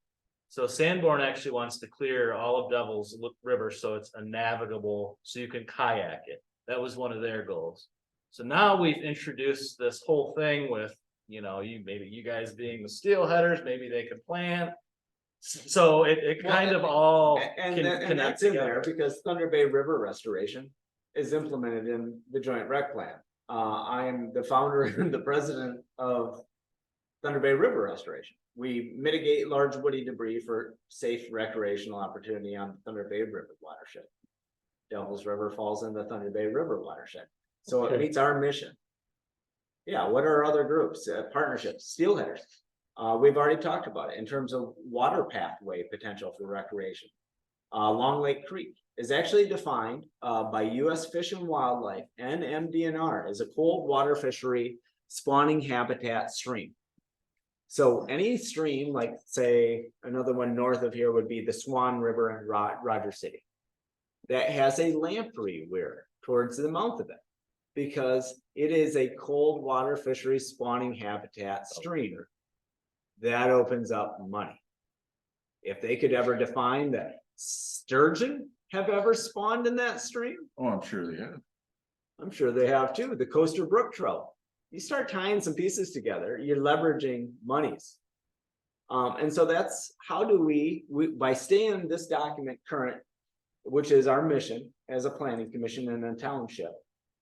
So Sanborn actually wants to clear all of Devil's River so it's a navigable, so you can kayak it. That was one of their goals. So now we've introduced this whole thing with, maybe you guys being the Steelheaders, maybe they could plant. So it Well, kind of all and can that's connect in there together. because Thunder Bay River Restoration is implemented in the joint rec plan. I am the founder and the president of Thunder Bay River Restoration. We mitigate large woody debris for safe recreational opportunity on the Thunder Bay River watershed. Devil's River falls in the Thunder Bay River watershed, so it Okay. meets our mission. Yeah, what are other groups, partnerships, Steelheaders? We've already talked about it in terms of water pathway potential for recreation. Long Lake Creek is actually defined by US Fish and Wildlife and MDNR as a cold water fishery spawning habitat stream. So any stream, like say, another one north of here would be the Swan River in Rogers City. That has a lamprey weir towards the mouth of it. Because it is a cold water fishery spawning habitat stream. That opens up money. If they could ever define that sturgeon have ever spawned in that stream, Oh, I'm sure they have. I'm sure they have too, the Coaster Brook Trout. You start tying some pieces together, you're leveraging monies. And so that's, how do we, by staying this document current, which is our mission as a planning commission and a township,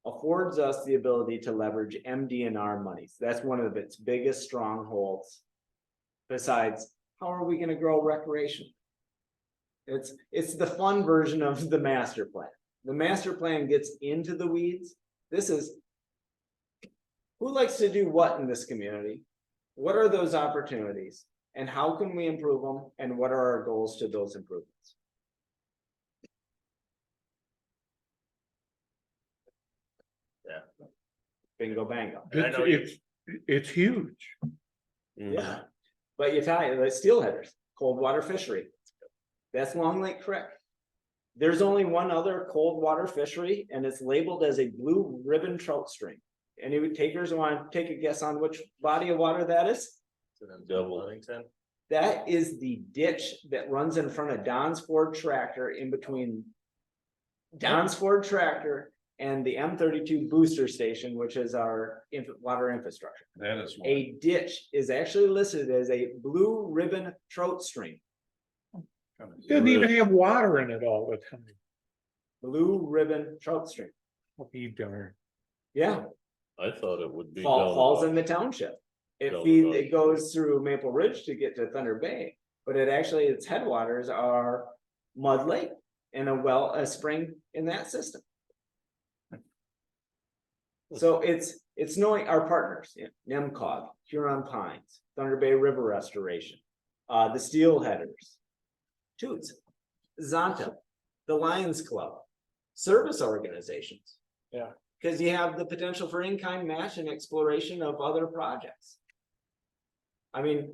affords us the ability to leverage MDNR monies. That's one of its biggest strongholds. Besides, how are we gonna grow recreation? It's the fun version of the master plan. The master plan gets into the weeds. This is, who likes to do what in this community? What are those opportunities? And how can we improve them? And what are our goals to those improvements? Yeah. Bingo bango. And I know you- It's huge. Mhm. Yeah, but you tie it, the steelheaders, cold water fishery. That's Long Lake Creek. There's only one other cold water fishery and it's labeled as a blue ribbon trout stream. Any takers want to take a guess on which body of water that is? Devil. Livingston. That is the ditch that runs in front of Don's Ford tractor in between Don's Ford tractor and the M32 booster station, which is our water infrastructure. That is. one. A ditch is actually listed as a blue ribbon trout stream. Doesn't even have water in it all the time. Blue ribbon trout stream. I'll be darned. Yeah, I thought it would be. falls down in the township. It Down feeds, the- it goes through Maple Ridge to get to Thunder Bay, but it actually, its headwaters are Mud Lake and a spring in that system. So it's knowing our partners, NEMCOG, Huron Pines, Thunder Bay River Restoration, the Steelheaders, Toots, Zonta, the Lions Club, service organizations. Yeah. Cause you have the potential for in-kind match and exploration of other projects. I mean,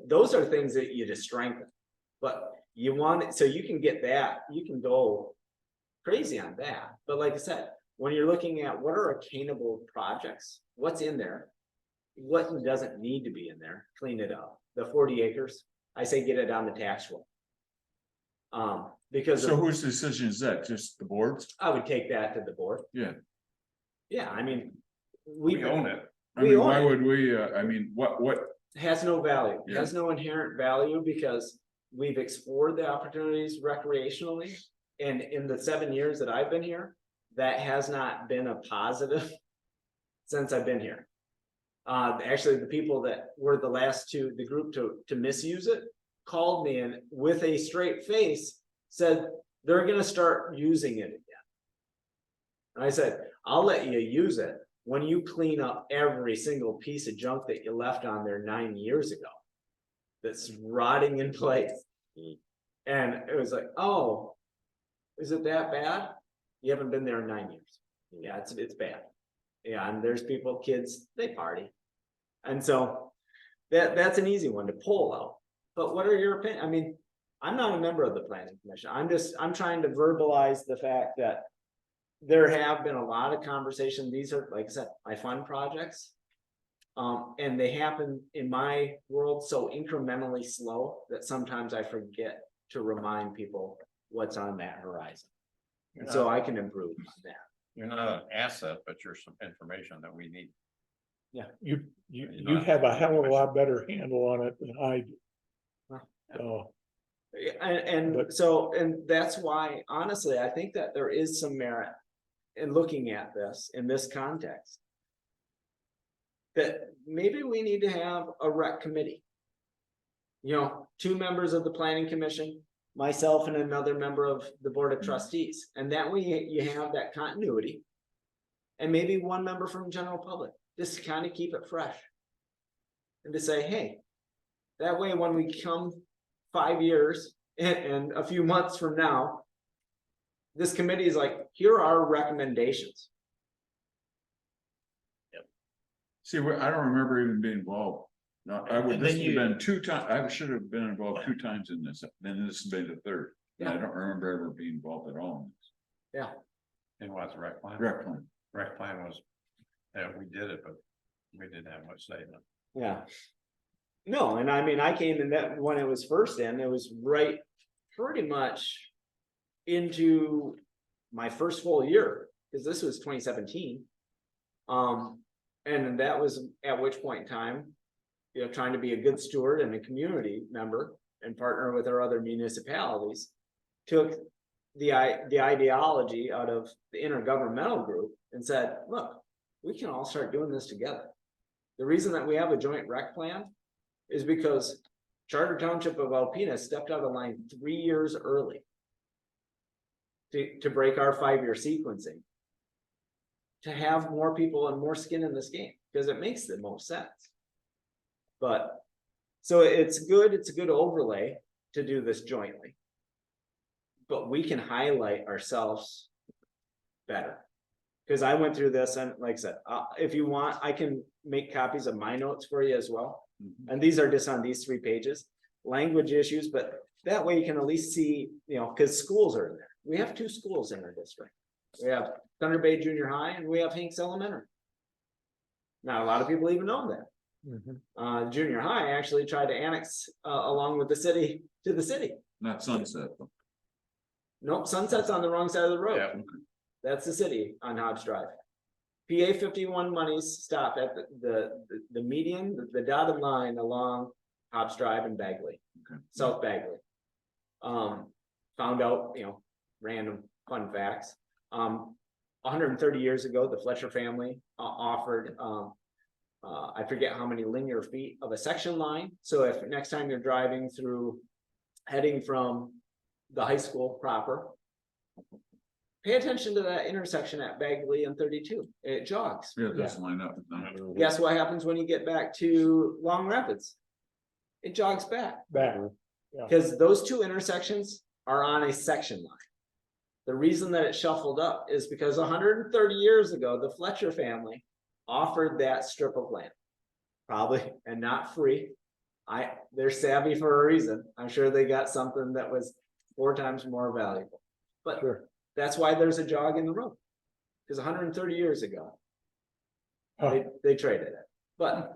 those are things that you just strengthen, but you want it, so you can get that, you can go crazy on that. But like I said, when you're looking at what are attainable projects, what's in there? What doesn't need to be in there, clean it up. The 40 acres, I say get it on the tax roll. Because So whose decision is that? Just the board's? I would take that to the board. Yeah. Yeah, I mean. We own it. I We mean, own why it. would we, I mean, what, Has no value, Yeah. has no inherent value because we've explored the opportunities recreationally. And in the 7 years that I've been here, that has not been a positive since I've been here. Actually, the people that were the last the group to misuse it, called me and with a straight face said, they're gonna start using it again. And I said, I'll let you use it when you clean up every single piece of junk that you left on there 9 years ago. That's rotting in place. And it was like, oh, is it that bad? You haven't been there in 9 years. Yeah, it's bad. Yeah, and there's people, kids, they party. And so that's an easy one to pull out. But what are your opinion? I mean, I'm not a member of the planning commission. I'm trying to verbalize the fact that there have been a lot of conversation. These are, like I said, my fun projects. And they happen in my world so incrementally slow that sometimes I forget to remind people what's on that horizon. And so I can improve on that. You're not an asset, but you're some information that we need. You have a hell of a lot better handle on it than I do. So, And that's why, honestly, I think that there is some merit in looking at this in this context. That maybe we need to have a rec committee. 2 members of the planning commission, myself and another member of the board of trustees, and that way you have that continuity. And maybe 1 member from general public, just to kind of keep it fresh. And to say, hey, that way when we come 5 years and a few months from now, this committee is like, here are our recommendations. See, I don't remember even being involved. No, I would, And this then would have you- been 2 times, I should have been involved 2 times in this, then this has been the third. And I don't remember ever being involved at all. And what's the rec plan? Rec plan. Rec plan was, yeah, we did it, but we didn't have much say in it. Yeah. No, and I mean, I came in that when it was first in, it was right pretty much into my first full year, because this was 2017. And that was at which point in time, you know, trying to be a good steward and a community member and partner with our other municipalities, took the ideology out of the intergovernmental group and said, look, we can all start doing this together. The reason that we have a joint rec plan is because Charter Township of Alpena stepped out of line 3 years early to break our 5-year sequencing, to have more people and more skin in this game, because it makes the most sense. But, so it's a good overlay to do this jointly. But we can highlight ourselves better. Because I went through this, and like I said, if you want, I can make copies of my notes for you as well. And these are just on these 3 pages, language issues, but that way you can at least see, you know, because schools are in there. We have 2 schools in our district. We have Thunder Bay Junior High and we have Hanks Elementary. Not a lot of people even know that. Junior high actually tried to annex along with the city to the city. Not Sunset. Though. Nope, Sunset's on the wrong side of the road. Yeah. That's the city on Hobbs Drive. PA 51 monies stop at the median, the dotted line along Hobbs Drive and Bagley, Okay. South Bagley. Found out, you know, random fun facts. 130 years ago, the Fletcher family offered, I forget how many linear feet of a section line. So if next time you're driving through, heading from the high school proper, pay attention to that intersection at Bagley and 32. It jogs. Yeah, it doesn't line up. No. Guess what happens when you get back to Long Rapids? It jogs back. Back. Because those 2 intersections are on a section line. The reason that it shuffled up is because 130 years ago, the Fletcher family offered that strip of land. Probably, and not free. They're savvy for a reason. I'm sure they got something that was 4 times more valuable. But Sure. that's why there's a jog in the road. Because 130 years ago, they traded it. But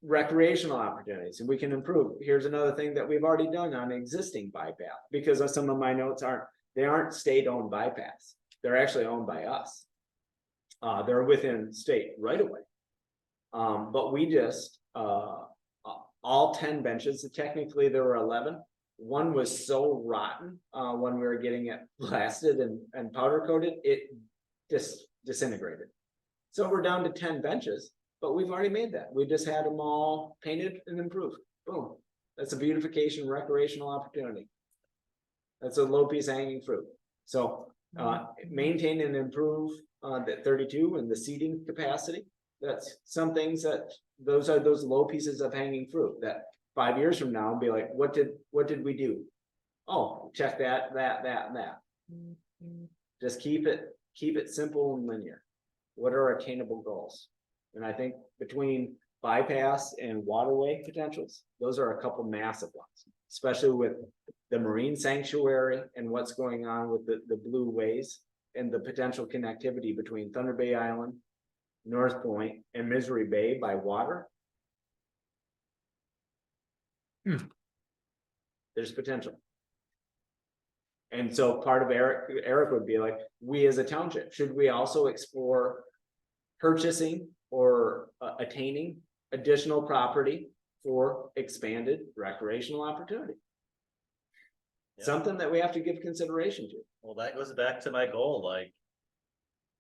recreational opportunities, and we can improve. Here's another thing that we've already done on existing bypass, because of some of my notes aren't state-owned bypass. They're actually owned by us. They're within state right away. But we just all 10 benches, technically there were 11. One was so rotten when we were getting it blasted and powder coated, it just disintegrated. So we're down to 10 benches, but we've already made that. We just had them all painted and improved. Boom. That's a beautification recreational opportunity. That's a low piece of hanging fruit. So maintain and improve the 32 and the seating capacity. That's some things that those are those low pieces of hanging fruit that 5 years from now be like, what did we do? Oh, check that. Just keep it simple and linear. What are attainable goals? And I think between bypass and waterway potentials, those are a couple massive ones, especially with the marine sanctuary and what's going on with the blue ways and the potential connectivity between Thunder Bay Island, North Point, and Misery Bay by water. There's potential. And so part of Eric would be like, we as a township, should we also explore purchasing or attaining additional property for expanded recreational opportunity? Yeah. Something that we have to give consideration to. Well, that goes back to my goal, like.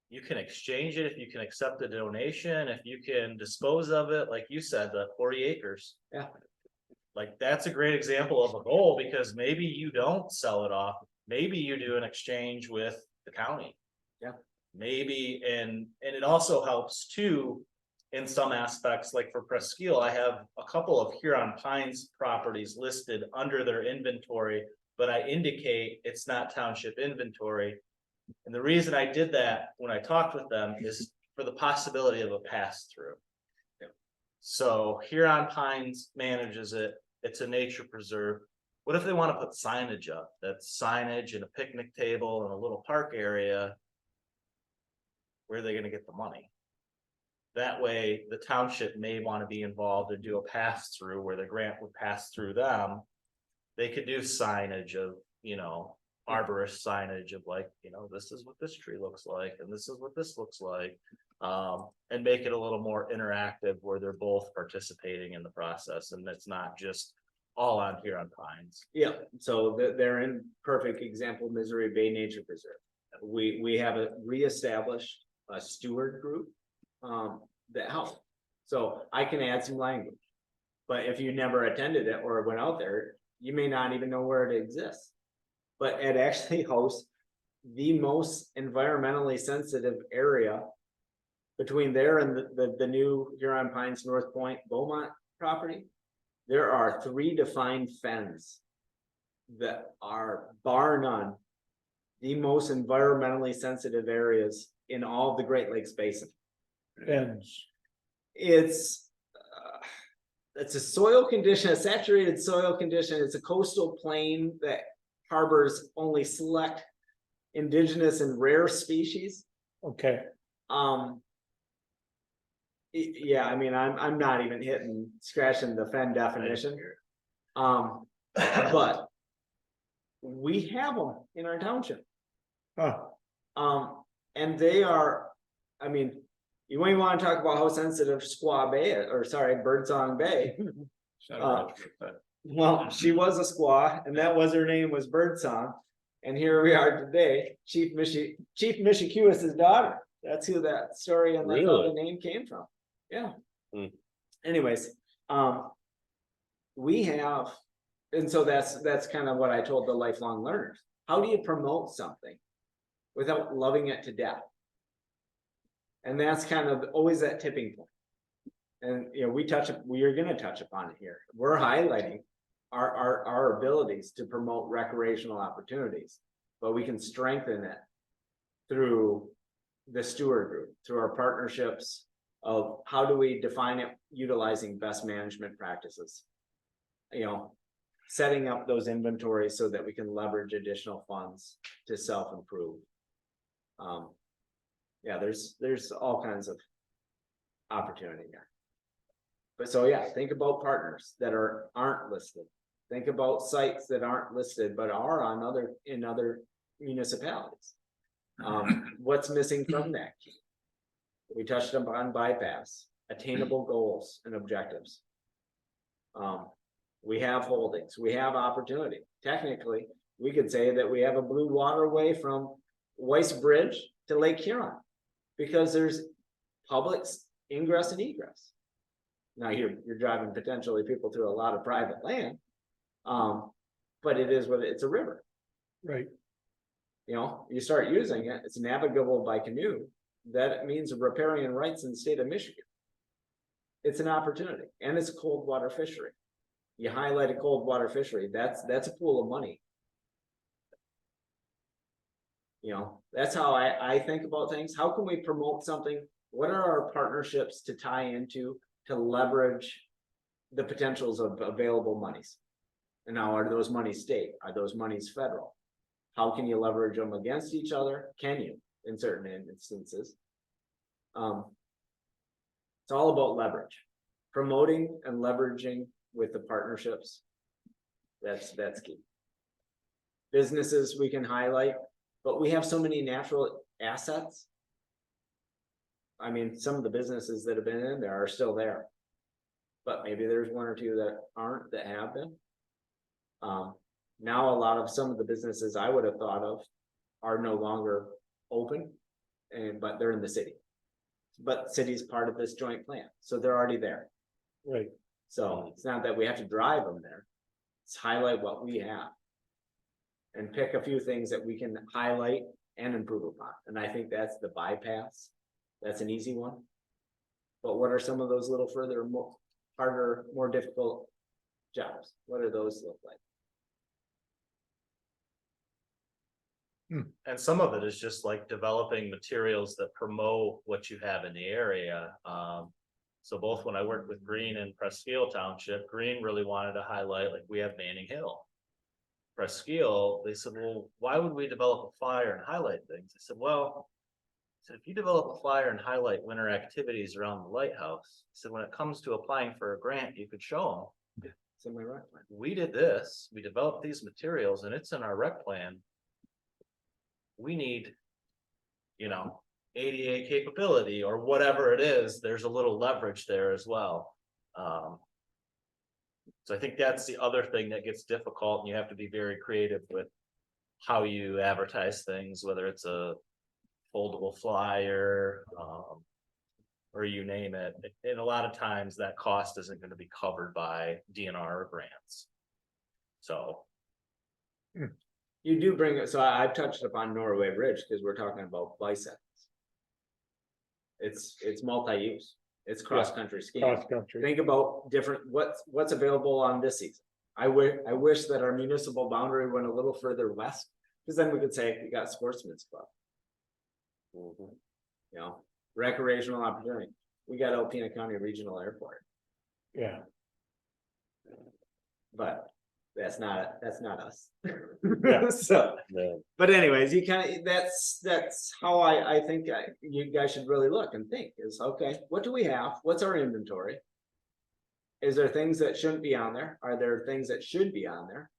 You can exchange it if you can accept a donation, if you can dispose of it, like you said, the 40 acres. Yeah. Like, that's a great example of a goal, because maybe you don't sell it off, maybe you do an exchange with the county. Yeah. Maybe, and it also helps too, in some aspects, like for Presqu'île, I have a couple of Huron Pines properties listed under their inventory, but I indicate it's not township inventory. And the reason I did that when I talked with them is for the possibility of a pass-through. So Huron Pines manages it, it's a nature preserve. What if they wanna put signage up, that's signage and a picnic table and a little park area? Where are they gonna get the money? That way, the township may wanna be involved and do a pass-through where the grant would pass through them. They could do signage of, arborist signage of like, this is what this tree looks like, and this is what this looks like. And make it a little more interactive where they're both participating in the process and it's not just all on Huron Pines. Yeah, so they're in perfect example, Misery Bay Nature Preserve. We have a reestablished a steward group that help. So I can add some language. But if you never attended it or went out there, you may not even know where it exists. But it actually hosts the most environmentally sensitive area between there and the new Huron Pines North Point Beaumont property. There are 3 defined fens that are bar none the most environmentally sensitive areas in all of the Great Lakes Basin. Ends. It's a soil condition, a saturated soil condition. It's a coastal plain that harbors only select indigenous and rare species. Okay, Yeah, I mean, I'm not even scratching the fen definition. But we have them in our township. huh, And they are, I mean, you may want to talk about how sensitive Squaw Bay, Birdsong Bay. Well, she was a squaw, and that was her name was Birdsong. And here we are today, Chief Mishikuis's daughter. That's who that story and that's how the name came from. Yeah. Hmm. Anyways, we have, and so that's kind of what I told the lifelong learners. How do you promote something without loving it to death? And that's kind of always that tipping point. And we are gonna touch upon it here. We're highlighting our abilities to promote recreational opportunities, but we can strengthen it through the steward group, through our partnerships of how do we define it utilizing best management practices. Setting up those inventories so that we can leverage additional funds to self-improve. Yeah, there's all kinds of opportunity there. But so yeah, think about partners that aren't listed. Think about sites that aren't listed but are in other municipalities. What's missing from that? We touched on bypass, attainable goals and objectives. We have holdings, we have opportunity. Technically, we could say that we have a blue waterway from Weiss Bridge to Lake Huron. Because there's public ingress and egress. Now you're driving potentially people through a lot of private land. But it's a river. right, You start using it, it's navigable by canoe. That means riparian rights in the state of Michigan. It's an opportunity and it's a cold water fishery. You highlight a cold water fishery, that's a pool of money. That's how I think about things. How can we promote something? What are our partnerships to tie into to leverage the potentials of available monies? And now, are those monies state? Are those monies federal? How can you leverage them against each other? Can you, in certain instances? It's all about leverage, promoting and leveraging with the partnerships. That's key. Businesses we can highlight. But we have so many natural assets. I mean, some of the businesses that have been in there are still there. But maybe there's 1 or 2 that aren't, that have been. Now a lot of some of the businesses I would have thought of are no longer open, but they're in the city. But city's part of this joint plan, so they're already there. right. So it's not that we have to drive them there. It's highlight what we have. And pick a few things that we can highlight and improve upon. And I think that's the bypass. That's an easy one. But what are some of those little harder, more difficult jobs? What do those look like? And some of it is just like developing materials that promote what you have in the area. So both when I worked with Green and Presqu'île Township, Green really wanted to highlight, like, we have Manning Hill. Presqu'île, they said, well, why would we develop a flyer and highlight things? I said, well, so if you develop a flyer and highlight winter activities around the lighthouse, so when it comes to applying for a grant, you could show them. It's in my rec plan. We did this, we developed these materials and it's in our rec plan. We need, you know, ADA capability or whatever it is, there's a little leverage there as well. So I think that's the other thing that gets difficult and you have to be very creative with how you advertise things, whether it's a foldable flyer, or you name it. And a lot of times that cost isn't going to be covered by DNR or grants. So. You do bring it, so I've touched upon Norway Bridge because we're talking about bicycles. It's multi-use, it's cross-country skiing. Cross-country. Think about different, what's available on this season. I wish that our municipal boundary went a little further west, because then we could say we got sportsman's club. You know, recreational opportunity. We got Alpena County Regional Airport, Yeah, but that's not us. Yeah. So, Yeah. but anyways, you kind of, that's how I think you guys should really look and think is, okay, what do we have? What's our inventory? Is there things that shouldn't be on there? Are there things that should be on there?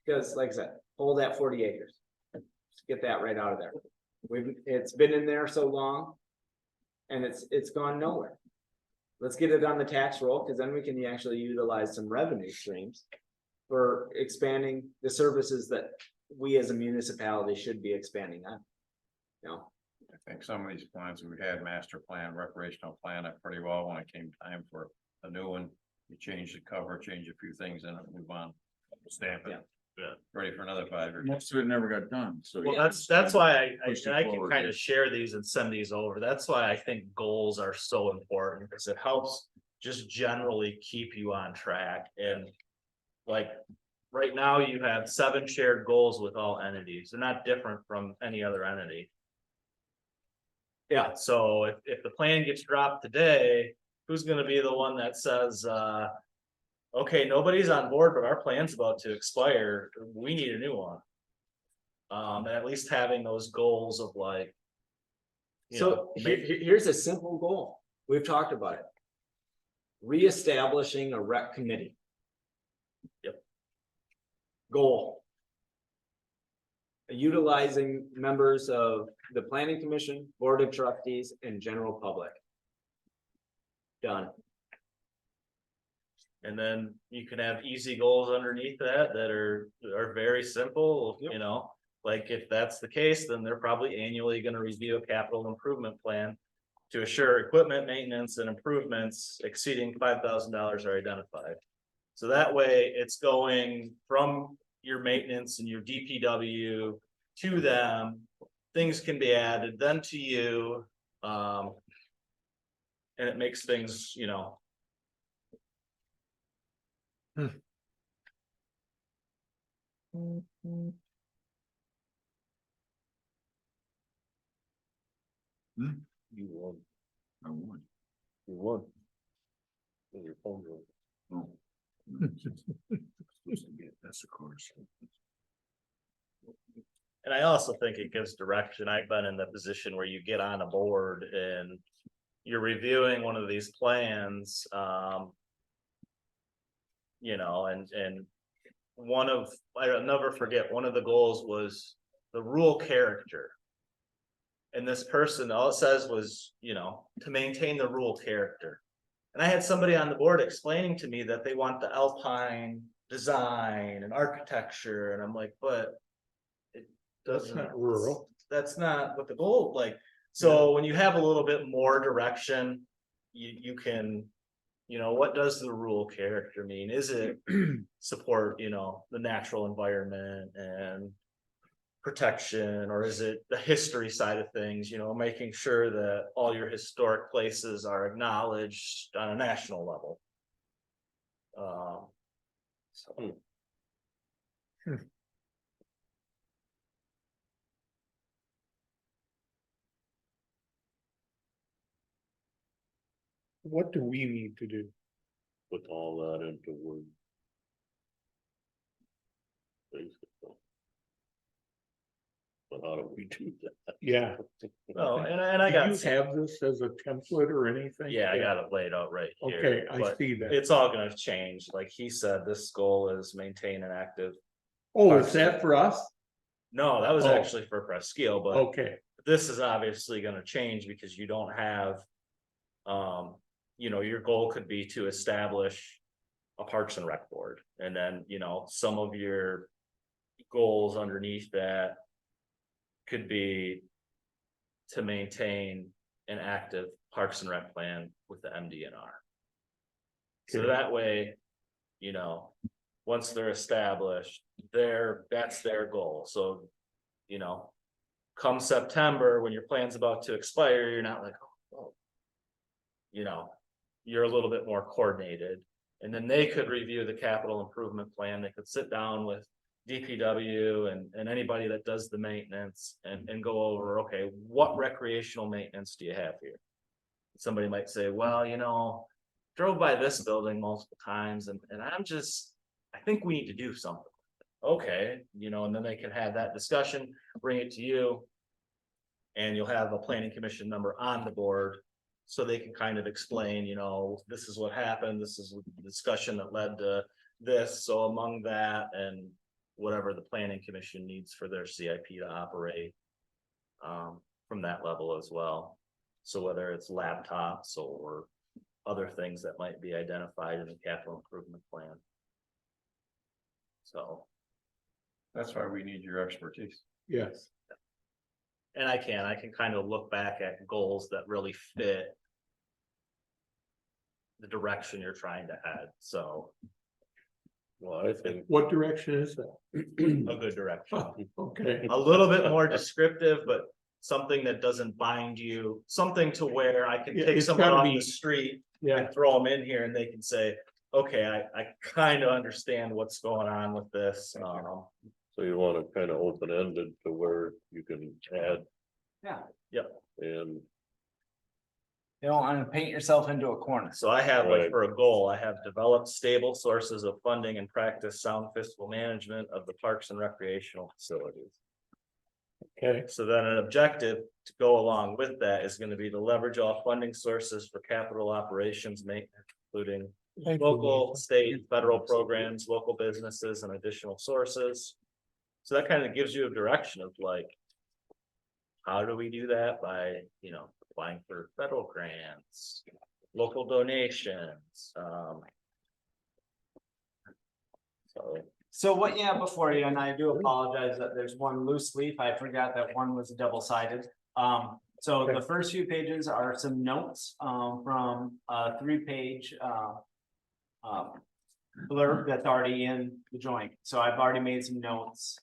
Because like I said, hold that 40 acres. Just get that right out of there. It's been in there so long. And it's gone nowhere. Let's get it on the tax roll, because then we can actually utilize some revenue streams for expanding the services that we as a municipality should be expanding on. You know, I think some of these plans we had, master plan, recreational plan, that pretty well, when it came time for a new one, you change the cover, change a few things in it, move on, stamp it. Yeah. Ready for another 5 years. Most of it never got done, so. Well, that's why Push it and I can forward, kind yeah. of share these and send these over. That's why I think goals are so important, because it helps just generally keep you on track. And like, right now you have 7 shared goals with all entities. They're not different from any other entity. Yeah, so if the plan gets dropped today, who's gonna be the one that says, okay, nobody's on board, but our plan's about to expire, we need a new one. And at least having those goals of like. you know, so here's a simple goal. We've talked about it. Reestablishing a rec committee. Yep. Goal. Utilizing members of the planning commission, board of trustees, and general public. Done. And then you can have easy goals underneath that are very simple, you know. Like if that's the case, then they're probably annually gonna review a capital improvement plan. To assure equipment maintenance and improvements exceeding $5,000 are identified. So that way it's going from your maintenance and your DPW to them. Things can be added then to you. And it makes things, you know. You won, I won. you won. With your phone roll. Oh. That's of course. And I also think it gives direction. I've been in the position where you get on a board and you're reviewing one of these plans. You know, and I'll never forget, one of the goals was the rural character. And this person, all it says was, you know, to maintain the rural character. And I had somebody on the board explaining to me that they want the alpine design and architecture, and I'm like, but it doesn't. That's not rural. That's not what the goal, like, so when you have a little bit more direction, you can, you know, what does the rural character mean? Is it support, you know, the natural environment and protection, or is it the history side of things, you know, making sure that all your historic places are acknowledged on a national level? So. what do we need to do? Put all that into Word. Basically. But how do we do that? Yeah. No, and I Do got, you have this as a template or anything? yeah, I got it laid out right here. Okay, I but see that. It's all gonna change, like he said, this goal is maintain an active. Oh, is that for us? No, that was Oh. actually for Presqu'île, but Okay, this is obviously gonna change because you don't have. Your goal could be to establish a Parks and Rec board, and then, some of your goals underneath that. Could be to maintain an active Parks and Rec plan with the MDNR. So Okay. that way, once they're established, that's their goal, so. Come September, when your plan's about to expire, you're not like, oh. You're a little bit more coordinated, and then they could review the capital improvement plan, they could sit down with. DPW and anybody that does the maintenance and go over, okay, what recreational maintenance do you have here? Somebody might say, well, drove by this building multiple times and I think we need to do something. Okay, and then they can have that discussion, bring it to you. And you'll have a planning commission member on the board. So they can kind of explain, this is what happened, this is the discussion that led to this, so among that and. Whatever the planning commission needs for their CIP to operate. From that level as well. So whether it's laptops or other things that might be identified in the capital improvement plan. So. That's why we need your expertise. yes, And I can kind of look back at goals that really fit. The direction you're trying to head, so Well, I think, what direction is that? a good direction. Okay, A little bit more descriptive, but something that doesn't bind you, something to where I can Yeah, take it's someone gotta off be- the street. yeah, And throw them in here and they can say, okay, I kind of understand what's going on with this. so you want it kind of open-ended to where you can add Yeah, and. you don't wanna paint yourself into a corner. So I have like Right. for a goal, I have developed stable sources of funding and practice sound fiscal management of the parks and recreational facilities. okay, So then an objective to go along with that is gonna be to leverage all funding sources for capital operations maintenance, including Thank you, local, Nathan. state, federal programs, local businesses and additional sources. So that kind of gives you a direction of like. How do we do that by, applying for federal grants, local donations, So what you have before you, and I do apologize that there's one loose leaf, I forgot that one was double-sided. So the first few pages are some notes, from a 3-page, blurb that's already in the joint, so I've already made some notes,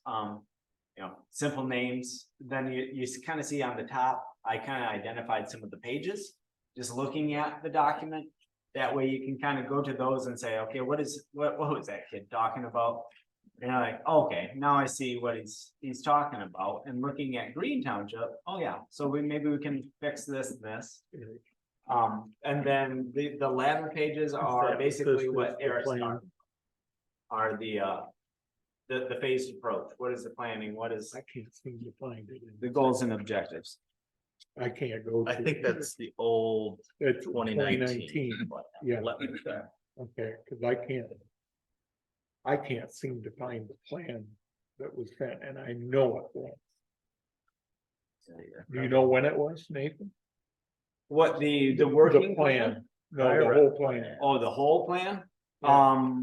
simple names, then you kind of see on the top, I kind of identified some of the pages. Just looking at the document, that way you can kind of go to those and say, okay, what was that kid talking about? And you're like, okay, now I see what he's talking about, and looking at Green Township, oh yeah, so maybe we can fix this and this. And then the latter pages are basically what Eric's talking about. Are the phased approach, what is the planning, what is I can't seem to find it. the goals and objectives? I can't go. I to- think that's the old It's 2019. Yeah. Let me check. Okay, cause I can't seem to find the plan that was sent, and I know it was. Do you know when it was, Nathan? What the working The plan? No, the whole plan. Oh, the whole plan? Yeah.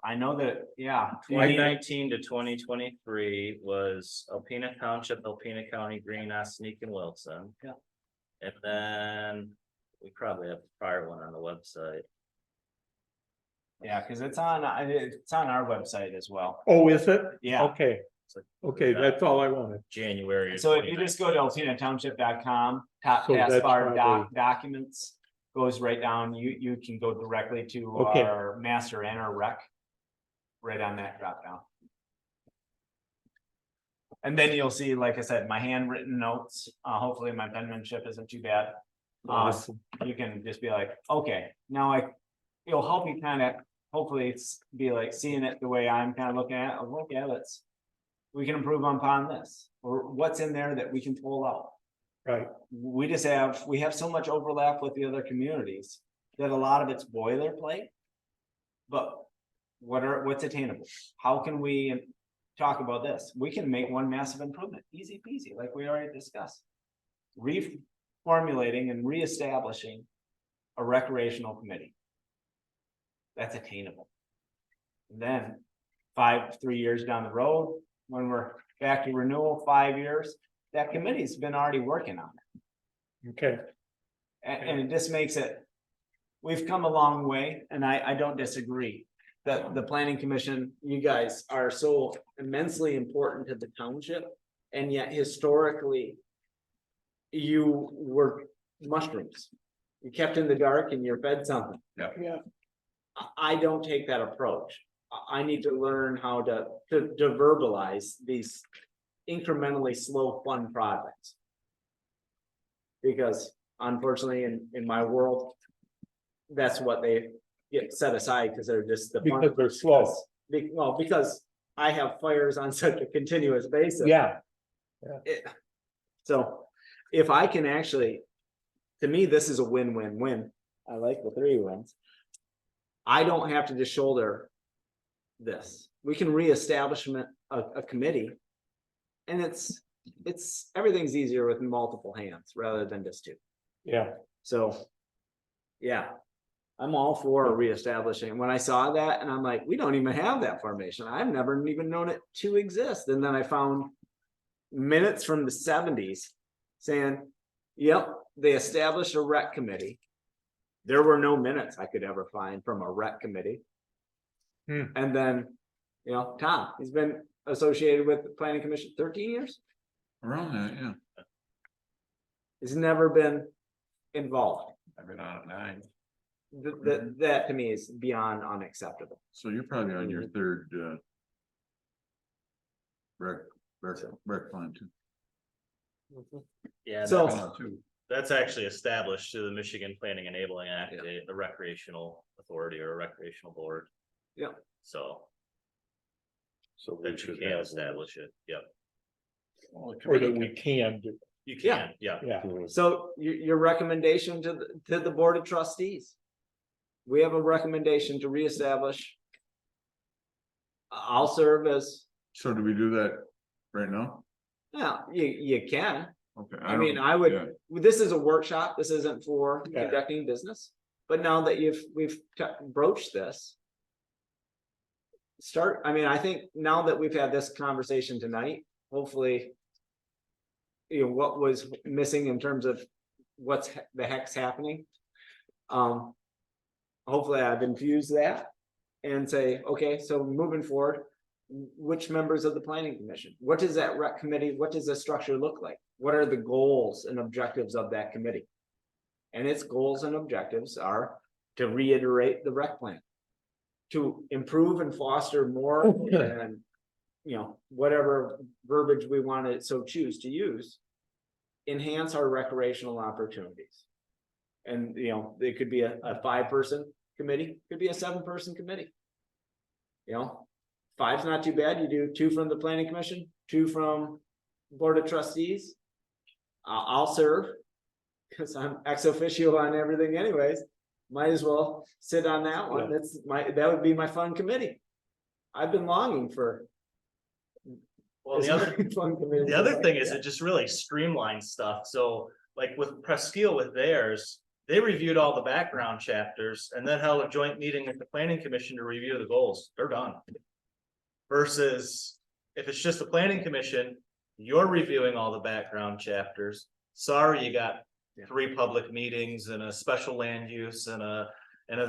I know that, yeah. 2019 to 2023 was Alpena Township, Alpena County, Green, Osneek and Wilson. Yeah. And then we probably have the prior one on the website. Yeah, cause it's on our website as well. Oh, is it? Yeah. Okay, It's like okay, that's all I wanted. January. of So if you just go to 2019. alpenatownship.com, top So that's taskbar probably- documents. Goes right down, you can go directly to Okay. our master and our rec. Right on that drop down. And then you'll see, like I said, my handwritten notes, hopefully my penmanship isn't too bad. Awesome. You can just be like, okay, now it'll help you kind of, hopefully it's be like seeing it the way I'm kind of looking at, it. Okay, we can improve upon this, or what's in there that we can pull out. Right, We have so much overlap with the other communities that a lot of it's boilerplate. But what's attainable? How can we talk about this? We can make one massive improvement, easy peasy, like we already discussed. Reformulating and reestablishing a recreational committee. That's attainable. And then 3 years down the road, when we're back to renewal, 5 years, that committee's been already working on it. okay, And it just makes it, we've come a long way, and I don't disagree. That the planning commission, you guys are so immensely important to the township, and yet historically. You were mushrooms. You kept in the dark and you're fed something. yeah, I don't take that approach. I need to learn how to verbalize these incrementally slow, fun projects. Because unfortunately, in my world, that's what they get set aside because they're just the fun. because they're slow, Well, because I have fires on such a continuous basis. yeah, So if I can actually, to me, this is a win-win-win. I like the 3 wins. I don't have to just shoulder this. We can reestablish a committee. And everything's easier with multiple hands rather than just 2. yeah, So, yeah, I'm all for reestablishing. When I saw that and I'm like, we don't even have that formation. I've never even known it to exist. And then I found minutes from the 70s saying, yep, they established a rec committee. There were no minutes I could ever find from a rec committee. And then, Tom, he's been associated with the planning commission 13 years. Around that, yeah. He's never been involved. I've been on it 9. That to me is beyond unacceptable. So you're probably on your third, rec plan too. Yeah, So- that's actually established through the Michigan Planning Enabling Act, the recreational authority or a recreational board. Yep. So So we that you should can have. establish it, yep, or that we can do, you Yeah. can, yeah. yeah, So your recommendation to the board of trustees. We have a recommendation to reestablish. I'll serve as, So do we do that right now? yeah, you can. Okay. I mean, don't- I yeah. would, this is a workshop, this isn't for Yeah. conducting business, but now that we've broached this. I think now that we've had this conversation tonight, hopefully. What was missing in terms of what's the heck's happening. Hopefully I've infused that and say, okay, so moving forward. Which members of the planning commission, what does that rec committee, what does the structure look like? What are the goals and objectives of that committee? And its goals and objectives are to reiterate the rec plan. To improve and foster more and, whatever verbiage we want to so choose to use. Enhance our recreational opportunities. And, it could be a 5-person committee, could be a 7-person committee. 5's not too bad. You do 2 from the planning commission, 2 from board of trustees. I'll serve. Cause I'm ex officio on everything anyways. Might as well sit on that one. That would be my fun committee. I've been longing for. Well, the other thing is it just really streamlines stuff. So like with Presqu'île with theirs, they reviewed all the background chapters and then held a joint meeting with the planning commission to review the goals. They're done. Versus if it's just the planning commission, you're reviewing all the background chapters. Sorry, you got 3 public meetings and a special land use and a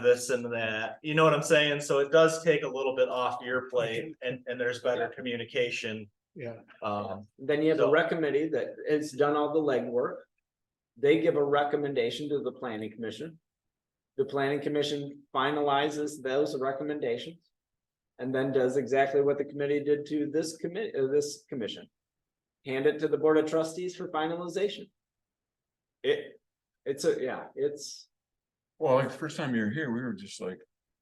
this and that. You know what I'm saying? So it does take a little bit off your plate and there's better communication. yeah, Then you have a So- rec committee that has done all the legwork. They give a recommendation to the planning commission. The planning commission finalizes those recommendations. And then does exactly what the committee did to this commission. Hand it to the board of trustees for finalization. it's, Well, like the first time you were here, we were just like,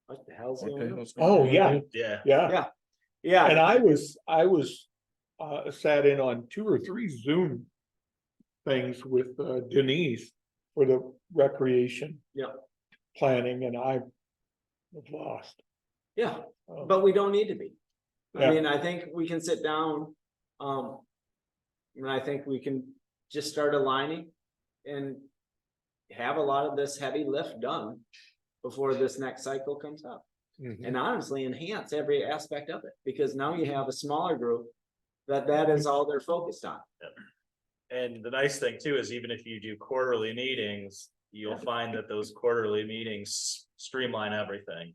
what the hell's what the going on? hell's going on? Oh, yeah, Yeah. yeah. Yeah, And I was sat in on 2 or 3 Zoom things with Denise for the recreation. Yeah. Planning, and I was lost. yeah, Oh, but we don't need to be. I Yeah. mean, I think we can sit down, and I think we can just start aligning and have a lot of this heavy lift done before this next cycle comes up. mhm. And honestly, enhance every aspect of it, because now you have a smaller group that is all they're focused on. And the nice thing too is even if you do quarterly meetings, you'll find that those quarterly meetings streamline everything.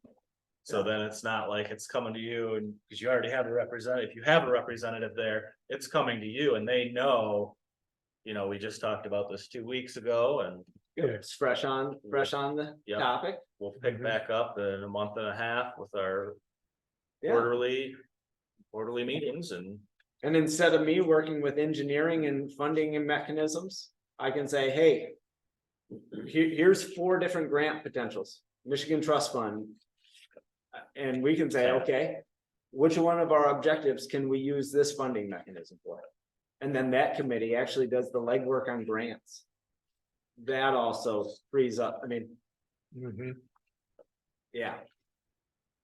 So then it's not like it's coming to you and, because you already have a representative, if you have a representative there, it's coming to you and they know. You know, we just talked about this 2 weeks ago and It's fresh on the Yep. topic. we'll pick Mhm. back up in a month and a half with our Yeah. quarterly meetings and. And instead of me working with engineering and funding and mechanisms, I can say, hey. Here's 4 different grant potentials, Michigan Trust Fund. And we can say, okay, which one of our objectives can we use this funding mechanism for? And then that committee actually does the legwork on grants. That also frees up, I mean, Mhm.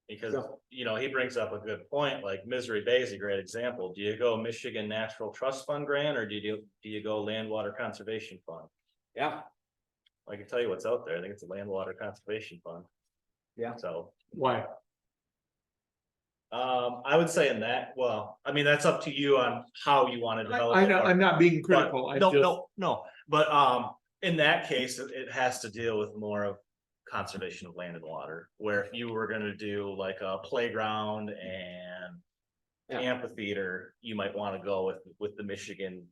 Because, So- you know, he brings up a good point, like Misery Bay is a great example. Do you go Michigan Natural Trust Fund grant or do you go Land Water Conservation Fund? yeah, I can tell you what's out there. I think it's a Land Water Conservation Fund. Yeah. So, Why? I would say in that, well, I mean, that's up to you on how you want to develop. I it, know, but- I'm not being but- critical, I No, just, no, but, in that case, it has to deal with more of conservation of land and water. Where if you were gonna do like a playground and Yeah. amphitheater, you might wanna go with the Michigan,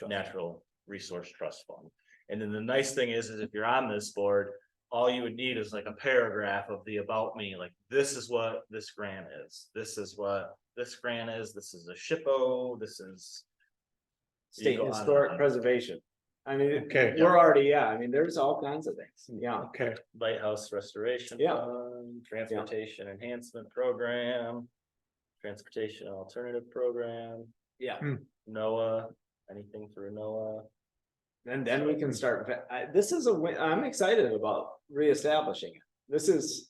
Natural Resource Trust Fund. And then the nice thing is if you're on this board, all you would need is like a paragraph of the about me, like this is what this grant is. This is what this grant is. This is a SHPO, this is. You state go on and historic on. preservation. I mean, Okay. we're already, yeah, I mean, there's all kinds of things, yeah. okay, Lighthouse Restoration Yeah. Fund, Transportation Enhancement Program. Transportation Alternative Program, Yeah, NOAA, anything through NOAA. and then we can start, this is I'm excited about reestablishing it. This is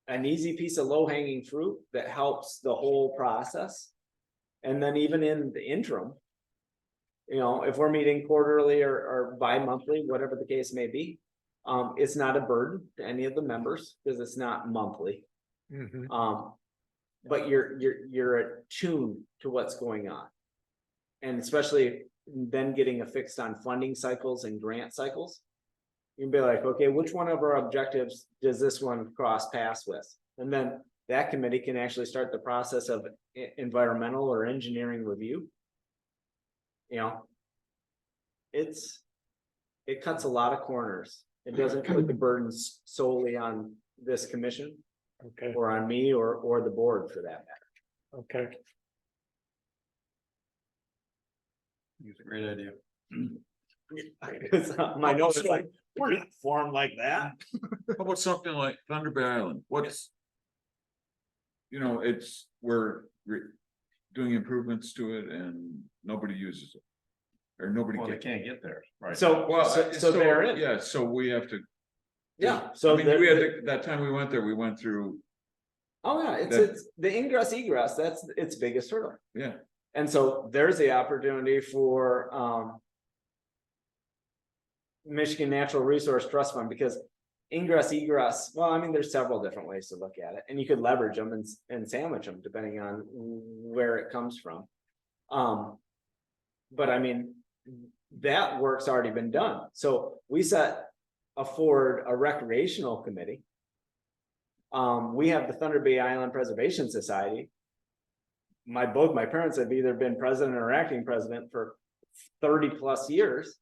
an easy piece of low hanging fruit that helps the whole process. And then even in the interim, you know, if we're meeting quarterly or bi-monthly, whatever the case may be, it's not a burden to any of the members because it's not monthly. mhm. But you're attuned to what's going on. And especially then getting affixed on funding cycles and grant cycles. You can be like, okay, which one of our objectives does this one cross paths with? And then that committee can actually start the process of environmental or engineering review. You know. It cuts a lot of corners. It doesn't put the burdens solely on this commission Okay, or on me or the board for that matter. okay, It's a great idea. Because my notes is like, we're not formed like that. How about something like Thunder Bay Island? What's? You know, we're doing improvements to it and nobody uses it. Or nobody Well, they gets. can't get there, right? so, so they're in. Yeah, so we have to, Yeah, I so mean, they're- we had, that time we went there, we went through, oh yeah, it's the ingress egress, that's its biggest hurdle. yeah, And so there's the opportunity for Michigan Natural Resource Trust Fund, because ingress egress, well, I mean, there's several different ways to look at it, and you could leverage them and sandwich them depending on where it comes from. But I mean, that work's already been done, so we afford a recreational committee. We have the Thunder Bay Island Preservation Society. Both my parents have either been president or acting president for 30+ years.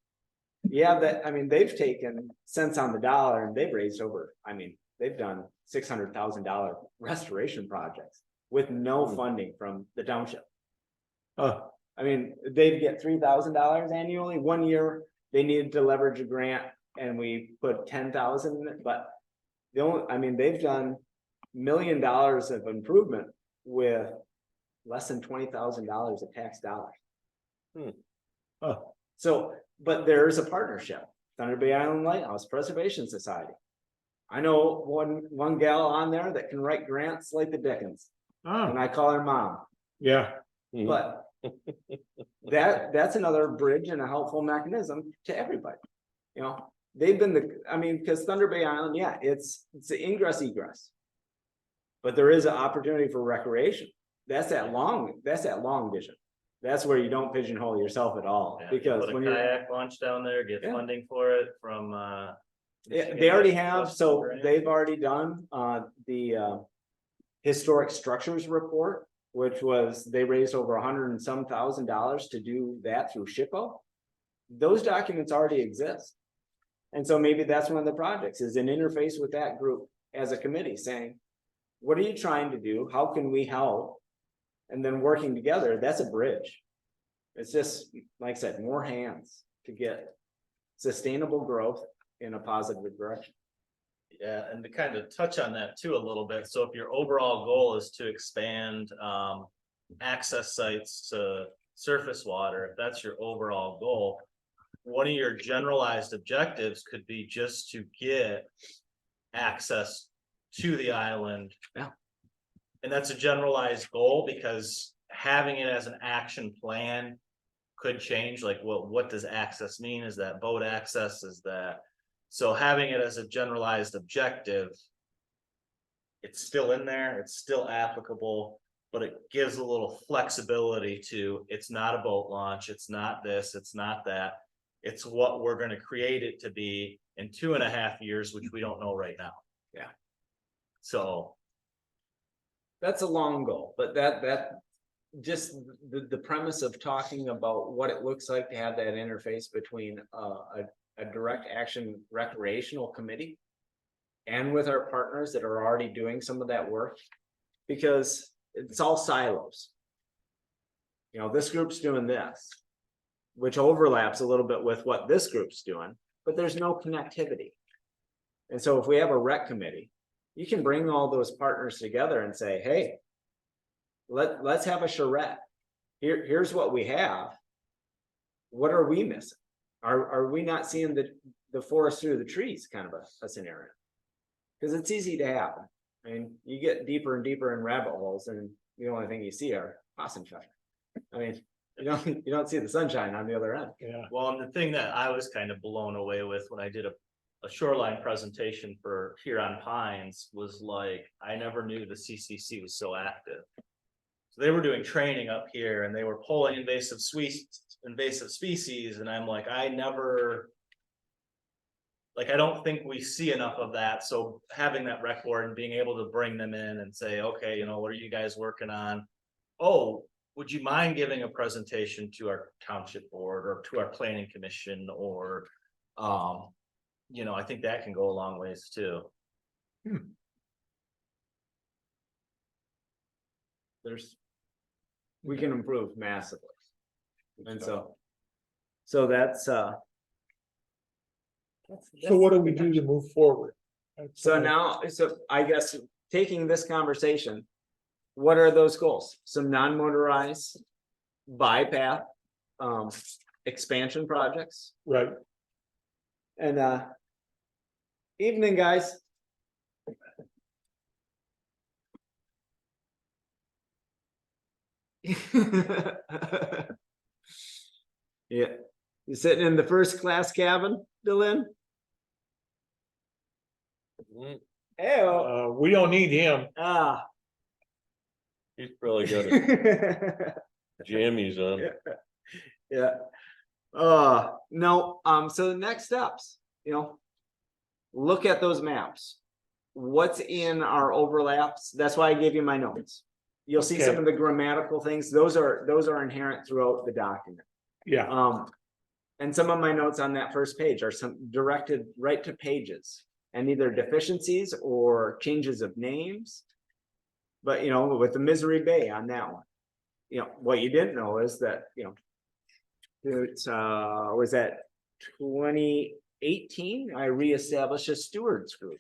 Yeah, I mean, they've taken cents on the dollar and they've raised they've done $600,000 restoration projects with no funding from the township. I mean, they'd get $3,000 annually. One year, they needed to leverage a grant and we put 10,000 in it, but. The only, I mean, they've done $1 million of improvement with less than $20,000 of tax dollars. So, but there is a partnership, Thunder Bay Island Lighthouse Preservation Society. I know one gal on there that can write grants like the Dickens, Oh, and I call her mom, yeah, but. That's another bridge and a helpful mechanism to everybody, you know, they've been I mean, cause Thunder Bay Island, yeah, it's the ingress egress. But there is an opportunity for recreation, that's that long vision, that's where you don't pigeonhole yourself at all, Yeah, because put a when you're. kayak launch down there, get Yeah. funding for it from, Yeah, they already have, so they've already done, the historic structures report, which was, they raised over $100 and some thousand to do that through SHPO. Those documents already exist. And so maybe that's one of the projects, is an interface with that group as a committee saying, what are you trying to do? How can we help? And then working together, that's a bridge. It's just, like I said, more hands to get sustainable growth in a positive direction. Yeah, and to kind of touch on that too a little bit, so if your overall goal is to expand access sites to surface water, if that's your overall goal, one of your generalized objectives could be just to get access to the island. Yeah. And that's a generalized goal, because having it as an action plan could change, like what does access mean? Is that boat access? Is that, so having it as a generalized objective, it's still in there, it's still applicable, but it gives a little flexibility to, it's not a boat launch, it's not this, it's not that. It's what we're gonna create it to be in 2.5 years, which we don't know right now. Yeah. So, That's a long goal, but that just the premise of talking about what it looks like to have that interface between a direct action recreational committee and with our partners that are already doing some of that work, because it's all silos. You know, this group's doing this, which overlaps a little bit with what this group's doing, but there's no connectivity. And so if we have a rec committee, you can bring all those partners together and say, hey, let's have a charrette. Here's what we have. What are we missing? Are we not seeing the forest through the trees kind of a scenario? Because it's easy to happen. I mean, you get deeper and deeper in rabbit holes, and the only thing you see are possum feathers. I mean, you don't see the sunshine on the other end. yeah. well, and the thing that I was kind of blown away with when I did a shoreline presentation for Huron Pines was like, I never knew the CCC was so active. So they were doing training up here and they were pulling invasive species, and I'm like, I don't think we see enough of that. So having that rec board and being able to bring them in and say, okay, you know, what are you guys working on? Oh, would you mind giving a presentation to our township board or to our planning commission, or, you know, I think that can go a long ways too. We can improve massively. And so that's So what do we do to move forward? So now, so I guess taking this conversation, what are those goals? Some non-motorized bypass, expansion projects, Right, and evening, guys. Yeah, you sitting in the first class cabin, Dylan? Mm, Hey, we don't need him. He's probably got his jammies on. Yeah. No, so the next steps, you know. Look at those maps. What's in our overlaps? That's why I gave you my notes. You'll see some Okay. of the grammatical things. Those are inherent throughout the document. Yeah, And some of my notes on that first page are some directed right to pages and either deficiencies or changes of names. But, you know, with the Misery Bay on that one, you know, what you didn't know is that, you know, it's, was that 2018, I reestablished a stewards group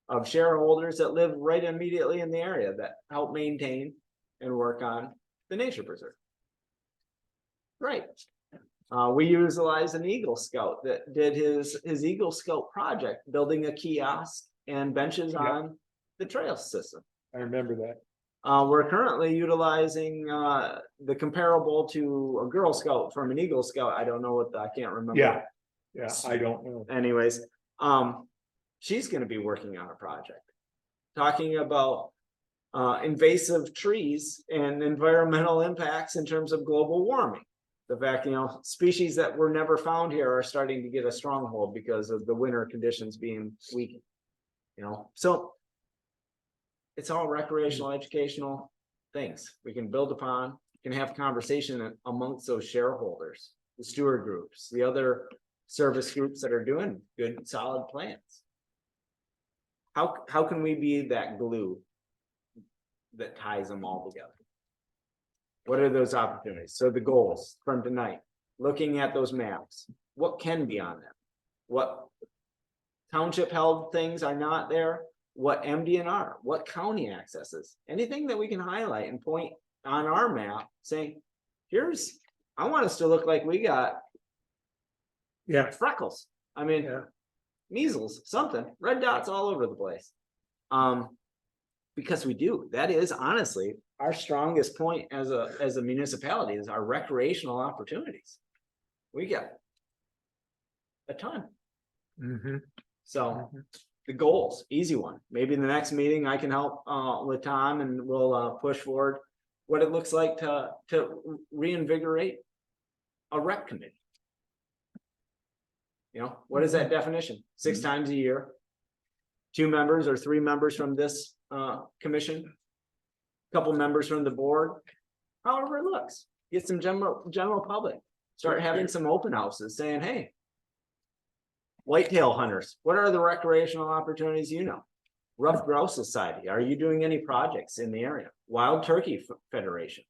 of shareholders that live right immediately in the area that help maintain and work on the nature preserve. Right. We utilized an Eagle Scout that did his Eagle Scout project, building a kiosk and benches Yep. on the trail system. I remember that. We're currently utilizing the comparable to a Girl Scout from an Eagle Scout. I don't know I can't remember. Yeah. Yeah, I don't know. Anyways, she's gonna be working on a project. Talking about invasive trees and environmental impacts in terms of global warming. The fact, species that were never found here are starting to get a stronghold because of the winter conditions being weakened. So. It's all recreational, educational things we can build upon, can have conversation amongst those shareholders, the steward groups, the other service groups that are doing good, solid plans. How can we be that glue that ties them all together? What are those opportunities? So the goals from tonight, looking at those maps, what can be on them? What township held things are not there? What MDNR, what county accesses, anything that we can highlight and point on our map saying, I want us to look like we got Yeah, freckles. I mean, Yeah. measles, something, red dots all over the place. Because we do, that is honestly our strongest point as a municipality is our recreational opportunities. We got a ton. mhm, So the goals, easy one. Maybe in the next meeting, I can help with Tom and we'll push forward what it looks like to reinvigorate a rec committee. What is that definition? 6 times a year. 2 members or 3 members from this commission. Couple members from the board. However it looks. Get some general public. Start having some open houses saying, hey. Whitetail hunters, what are the recreational opportunities Rough Grouse Society, are you doing any projects in the area? Wild Turkey Federation.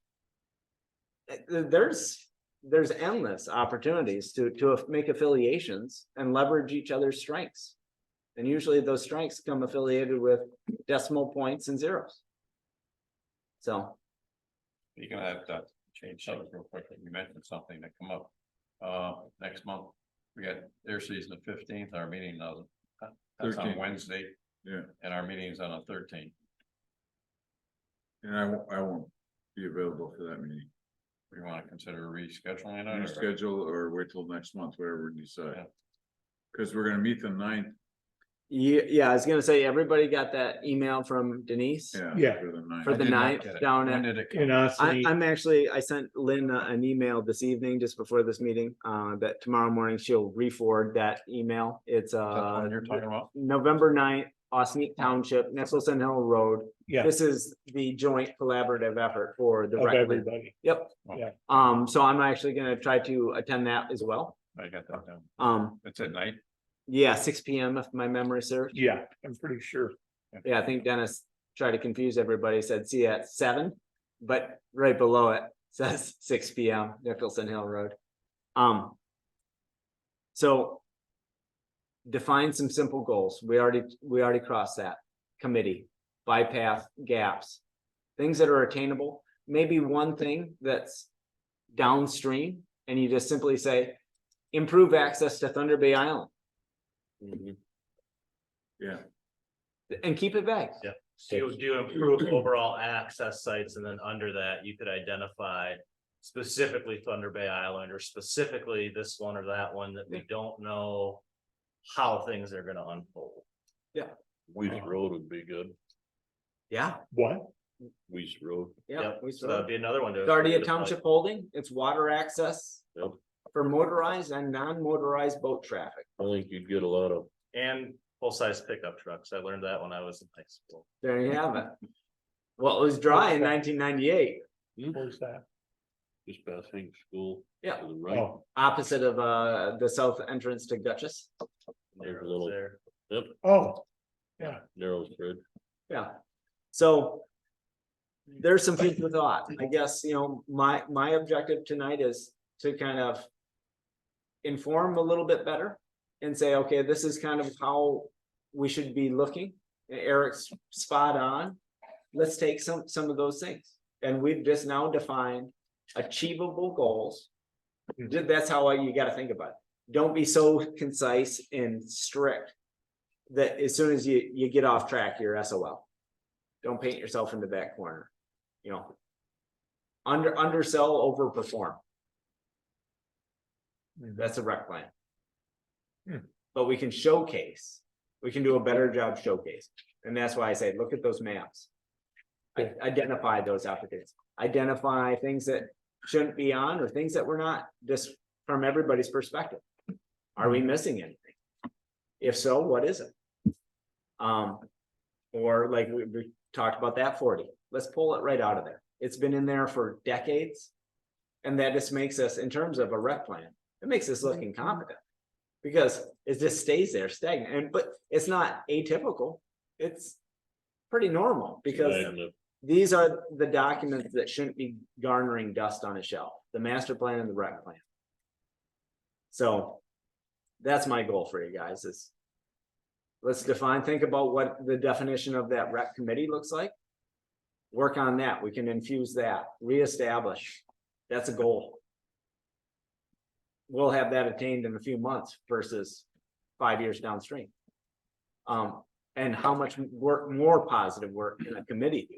There's endless opportunities to make affiliations and leverage each other's strengths. And usually those strengths come affiliated with decimal points and zeros. So. You're gonna have to change something real quick. You mentioned something that come up next month. We got their season the 15th, our meeting now. That's on 13th. Wednesday. Yeah. And our meeting is on the 13th. And I won't be available for that meeting. We want to consider rescheduling it. or- Reschedule or wait till next month, whatever we decide. Yeah. Cause we're gonna meet the 9th. Yeah, I was gonna say, everybody got that email from Denise Yeah. For the 9th. for I the did not 9th get it. down When at. did it come? in us. I sent Lynn an email this evening, just before this meeting, that tomorrow morning she'll re-forward that email. It's Is that the one you're talking about? November 9th, Osneek Township, Nicholson Hill Road. Yeah, This is the joint collaborative effort for the of rec. everybody. Yep. Yeah. So I'm actually gonna try to attend that as well. I got that down. It's at night. Yeah, 6 PM if my memory serves. Yeah, I'm pretty sure. Yeah, I think Dennis tried to confuse everybody, said see you at 7, but right below it says 6 PM, Nicholson Hill Road. So define some simple goals. We already crossed that. Committee, bypass gaps, things that are attainable, maybe one thing that's downstream, and you just simply say, improve access to Thunder Bay Island. Yeah, And keep it vague. Do you improve overall access sites, and then under that, you could identify specifically Thunder Bay Island, or specifically this one or that one that we don't know how things are gonna unfold. Weiss Road would be good. Yeah, What? Weiss Road. yeah. Yep, we so that'd be another one to. It's already a township holding. It's water access. Yep. For motorized and non-motorized boat traffic. I think you'd get a lot of, And full-size pickup trucks. I learned that when I was in high school. There you have it. Well, it was dry in 1998, Where's that? just passing school. Yeah. To the right, Oh, opposite of the south entrance to Dutchess. there's a little, There. oh, narrow bridge. Yeah. So there's some food for thought. I guess, my objective tonight is to kind of inform a little bit better and say, okay, this is kind of how we should be looking. Eric's spot on. Let's take some of those things. And we've just now defined achievable goals. That's how you gotta think about it. Don't be so concise and strict that as soon as you get off track, you're SOL. Don't paint yourself in the back corner, you know. Undersell, overperform. That's a rec plan. But we can showcase, we can do a better job showcase. And that's why I say, look at those maps. Identify those opportunities, identify things that shouldn't be on or things that we're not, just from everybody's perspective. Are we missing anything? If so, what is it? Or like we talked about that 40, let's pull it right out of there. It's been in there for decades. And that just makes us, in terms of a rec plan, it makes us look incompetent. Because it just stays there stagnant, but it's not atypical. It's pretty normal because these are the documents that shouldn't be garnering dust on a shelf, the master plan and the rec plan. So that's my goal for you guys is let's think about what the definition of that rec committee looks like. Work on that. We can infuse that, reestablish. That's a goal. We'll have that attained in a few months versus 5 years downstream. And how much work, more positive work can a committee do?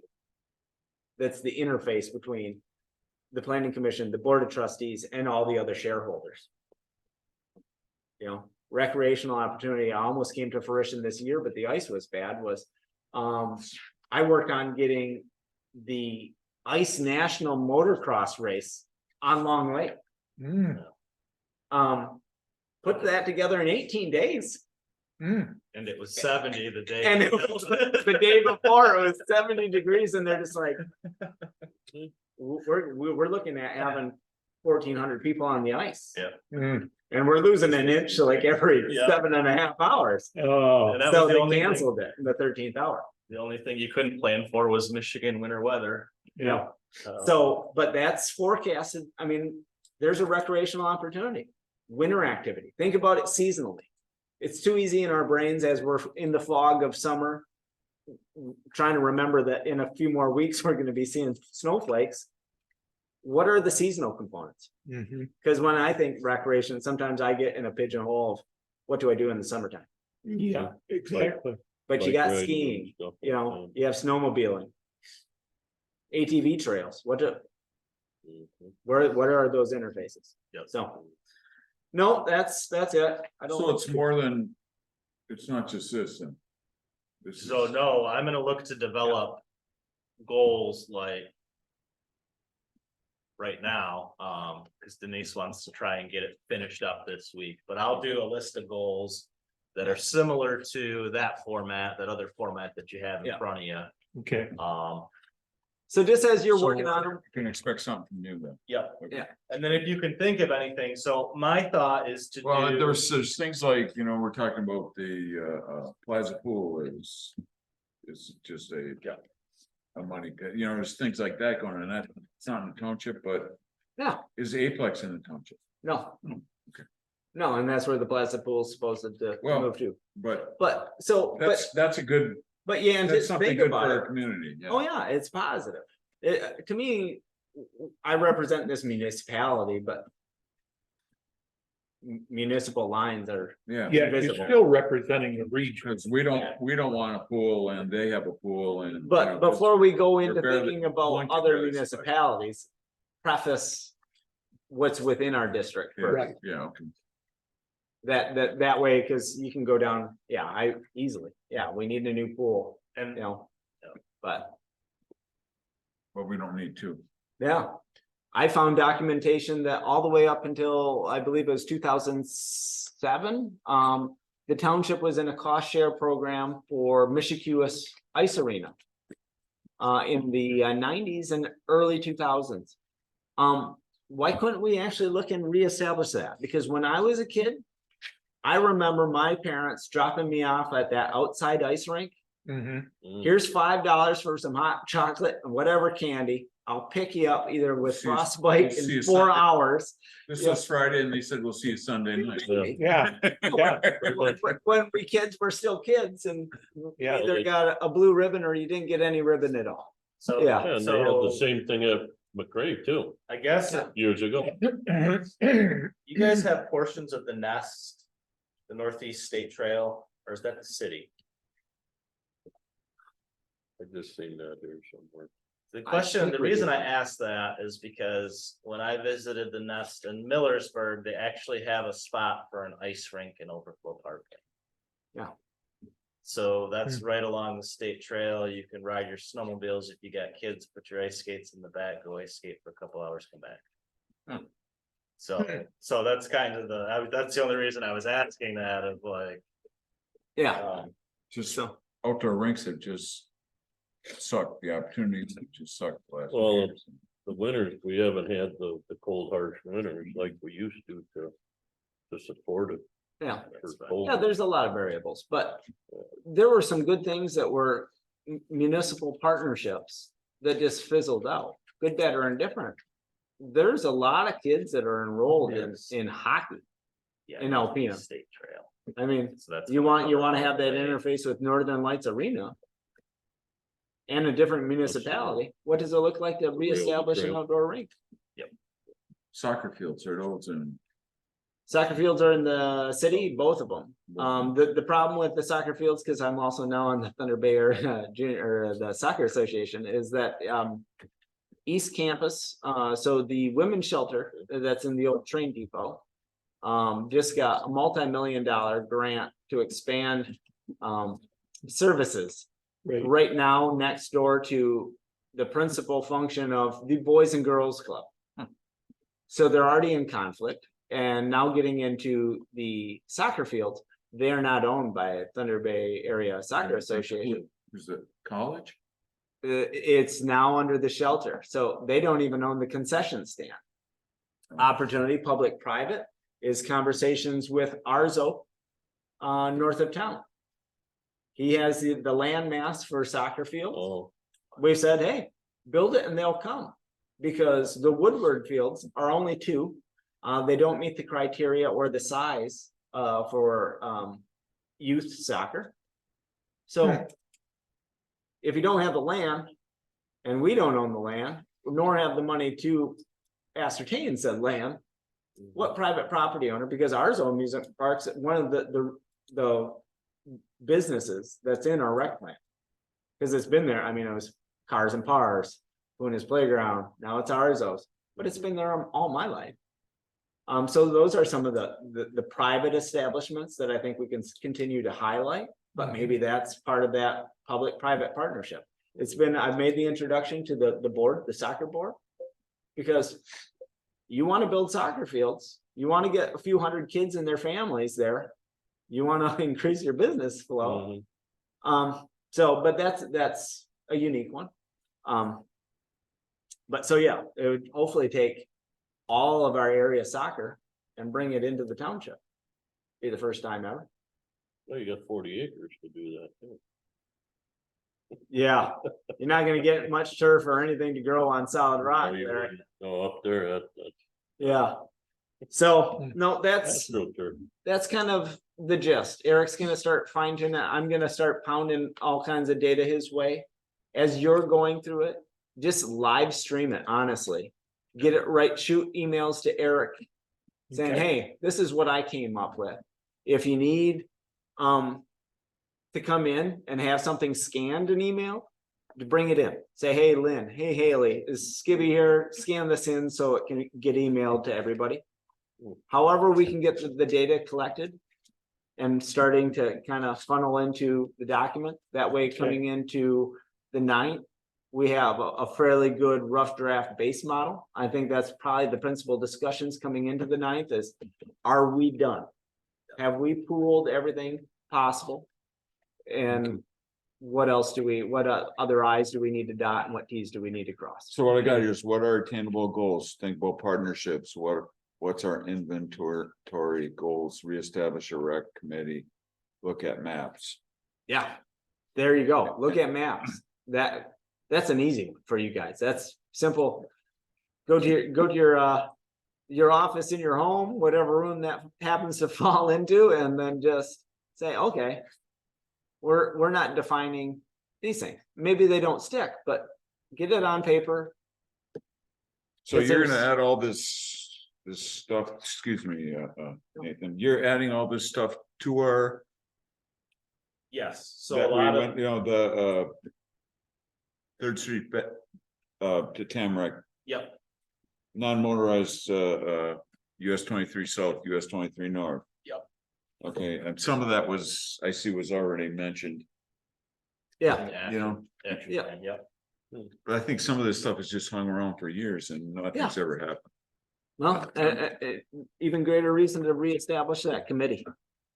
That's the interface between the planning commission, the board of trustees, and all the other shareholders. You know, recreational opportunity almost came to fruition this year, but the ice was bad. I worked on getting the ice national motocross race on Long Lake. Put that together in 18 days. And it was 70 the day. And it was the day before, it was 70 degrees, and they're just like, we're looking at having 1,400 people on the ice. Yeah. And we're losing an inch like every 7.5 hours. Oh, And that So was the they only thing, canceled it in the 13th hour. the only thing you couldn't plan for was Michigan winter weather. yeah. So, but that's forecasted. I mean, there's a recreational opportunity, winter activity. Think about it seasonally. It's too easy in our brains as we're in the fog of summer, trying to remember that in a few more weeks, we're going to be seeing snowflakes. What are the seasonal components? Because when I think recreation, sometimes I get in a pigeonhole of what do I do in the summertime? Yeah, exactly. But you Bike got riding and skiing, stuff you like know, you have snowmobiling, ATV trails. What that. what are those interfaces? Yep. So, no, that's it. I don't. So it's more than, it's not just this then. This So is- no, I'm gonna look to develop goals like. Right now, because Denise wants to try and get it finished up this week, but I'll do a list of goals. That are similar to that format, that other format that you have in Yeah. front of you. Okay. So just as you're So working on them, You can expect something from you then. Yep. Yeah. And then if you can think of anything, so my thought is to Well, do. there's things like, you know, we're talking about the Plaza Pool is just a. Yeah. A money pit, you know, there's things like that going on, that, it's not in the township, but no, is Aplex in the township? no. Okay. No, and that's where the Plaza Pool is supposed to Well, move to. But But so, that's a good, but yeah, and that's just something think good for about our it. community, yeah. Oh, yeah, it's positive. To me, I represent this municipality, but municipal lines are, Yeah, Yeah, you're Visible. still representing the region. because we don't want a pool and they have a pool and. you but know, before we go into barely thinking about one other together, municipalities, preface what's within our district Yeah, first. yeah, okay. That way, because you can go down, easily, we need a new pool, And you know. But, But we don't need to. yeah, I found documentation that all the way up until, I believe it was 2007, the township was in a cost share program for Michikiwas Ice Arena. In the 90s and early 2000s. Why couldn't we actually look and reestablish that? Because when I was a kid, I remember my parents dropping me off at that outside ice rink. Mhm. Here's $5 for some hot chocolate and whatever candy. I'll pick you up either with See you- frostbite we'll see in you 4 Sunday. hours. This Yeah. was Friday and they said, we'll see you Sunday night. Yeah. Yeah, When we kids were still kids and you Yeah. either got a blue ribbon or you didn't get any ribbon at all. So, Yeah. And they had the so same thing at McRae too, I guess years ago. you guys have portions of the Nest, the Northeast State Trail, or is that the city? I just seen that there somewhere. The question, think the we reason do. I asked that is because when I visited the Nest in Millersburg, they actually have a spot for an ice rink in Overflow Park. Yeah. So that's right along the state trail. You can ride your snowmobiles if you got kids, put your ice skates in the back, go ice skate for a couple hours, come back. So that's kind of that's the only reason I was asking that of like, Yeah, Just so, outdoor rinks have just sucked, the opportunities have just sucked the last. few Well, years. The winters, we haven't had the cold harsh winters like we used to support it. yeah. for cold. Yeah, there's a lot of variables, but there were some good things that were municipal partnerships that just fizzled out, good, bad, or indifferent. There's a lot of kids that are enrolled in hockey. yeah. In Alpena. State Trail. I mean, So that's. you want to have that interface with Northern Lights Arena. And a different municipality. What does it look like to reestablish an trail. outdoor rink? Soccer fields are those and Soccer fields are in the city, both of them. The problem with the soccer fields, because I'm also now on the Thunder Bay Junior or the Soccer Association, is that East Campus, so the women's shelter that's in the old train depot. Just got a multi-million-dollar grant to expand services. Right. Right now, next door to the principal function of the Boys and Girls Club. So they're already in conflict. And now getting into the soccer fields, they are not owned by Thunder Bay Area Soccer Association. is it college? It's now under the shelter, so they don't even own the concession stand. Opportunity, public-private, is conversations with Arzo north of town. He has the land mass for soccer fields. Oh, We said, hey, build it and they'll come. Because the Woodward fields are only 2. They don't meet the criteria or the size for youth soccer. So if you don't have the land and we don't own the land, nor have the money to ascertain said land, what private property owner, because ours own music parks, one of the businesses that's in our rec plan. Because it's been there, I mean, it was Cars and Pars, Luna's Playground, now it's Arzo's, but it's been there all my life. So those are some of the private establishments that I think we can continue to highlight, but maybe that's part of that public-private partnership. I've made the introduction to the board, the soccer board. Because you want to build soccer fields, you want to get a few hundred kids and their families there. You want to increase your business flow. But that's a unique one. But so, yeah, it would hopefully take all of our area soccer and bring it into the township. Be the first time ever. well, you got 40 acres to do that. too. Yeah, you're not gonna get much turf or anything to grow on solid rock No, you there. wouldn't. No, up there, that's Yeah. So, no, that's astroturf. kind of the gist. Eric's gonna start fine tuning that. I'm gonna start pounding all kinds of data his way. As you're going through it, just live stream it, honestly. Get it right, shoot emails to Eric saying, Okay. hey, this is what I came up with. If you need to come in and have something scanned in email, to bring it in. Say, hey, Lynn, hey, Haley, is Skibby here? Scan this in so it can get emailed to everybody. However, we can get the data collected and starting to kind of funnel into the document. That way, coming into the 9th, we have a fairly good rough draft base model. I think that's probably the principal discussions coming into the 9th is, are we done? Have we pooled everything possible? And what else what other I's do we need to dot and what T's do we need to cross? So what I got here is what are attainable goals? Think about partnerships. What's our inventory goals? Reestablish a rec committee. Look at maps. Yeah, there you go. Look at maps. That's an easy one for you guys. That's simple. Go to your office in your home, whatever room that happens to fall into, and then just say, okay. We're not defining these things. Maybe they don't stick, but get it on paper. So Because you're gonna there's- add all this stuff, excuse me, Nathan, you're adding all this stuff to our. Yes, so That a we lot went, of, you know, the Third Street, to Tamarack, yep, non-motorized, US 23 South, US 23 North. Yep. Okay, and some of that was, I see was already mentioned, Yeah, you know, action Yeah. plan, yep. but I think some of this stuff has just hung around for years and nothing's ever happened. well, even greater reason to reestablish that committee.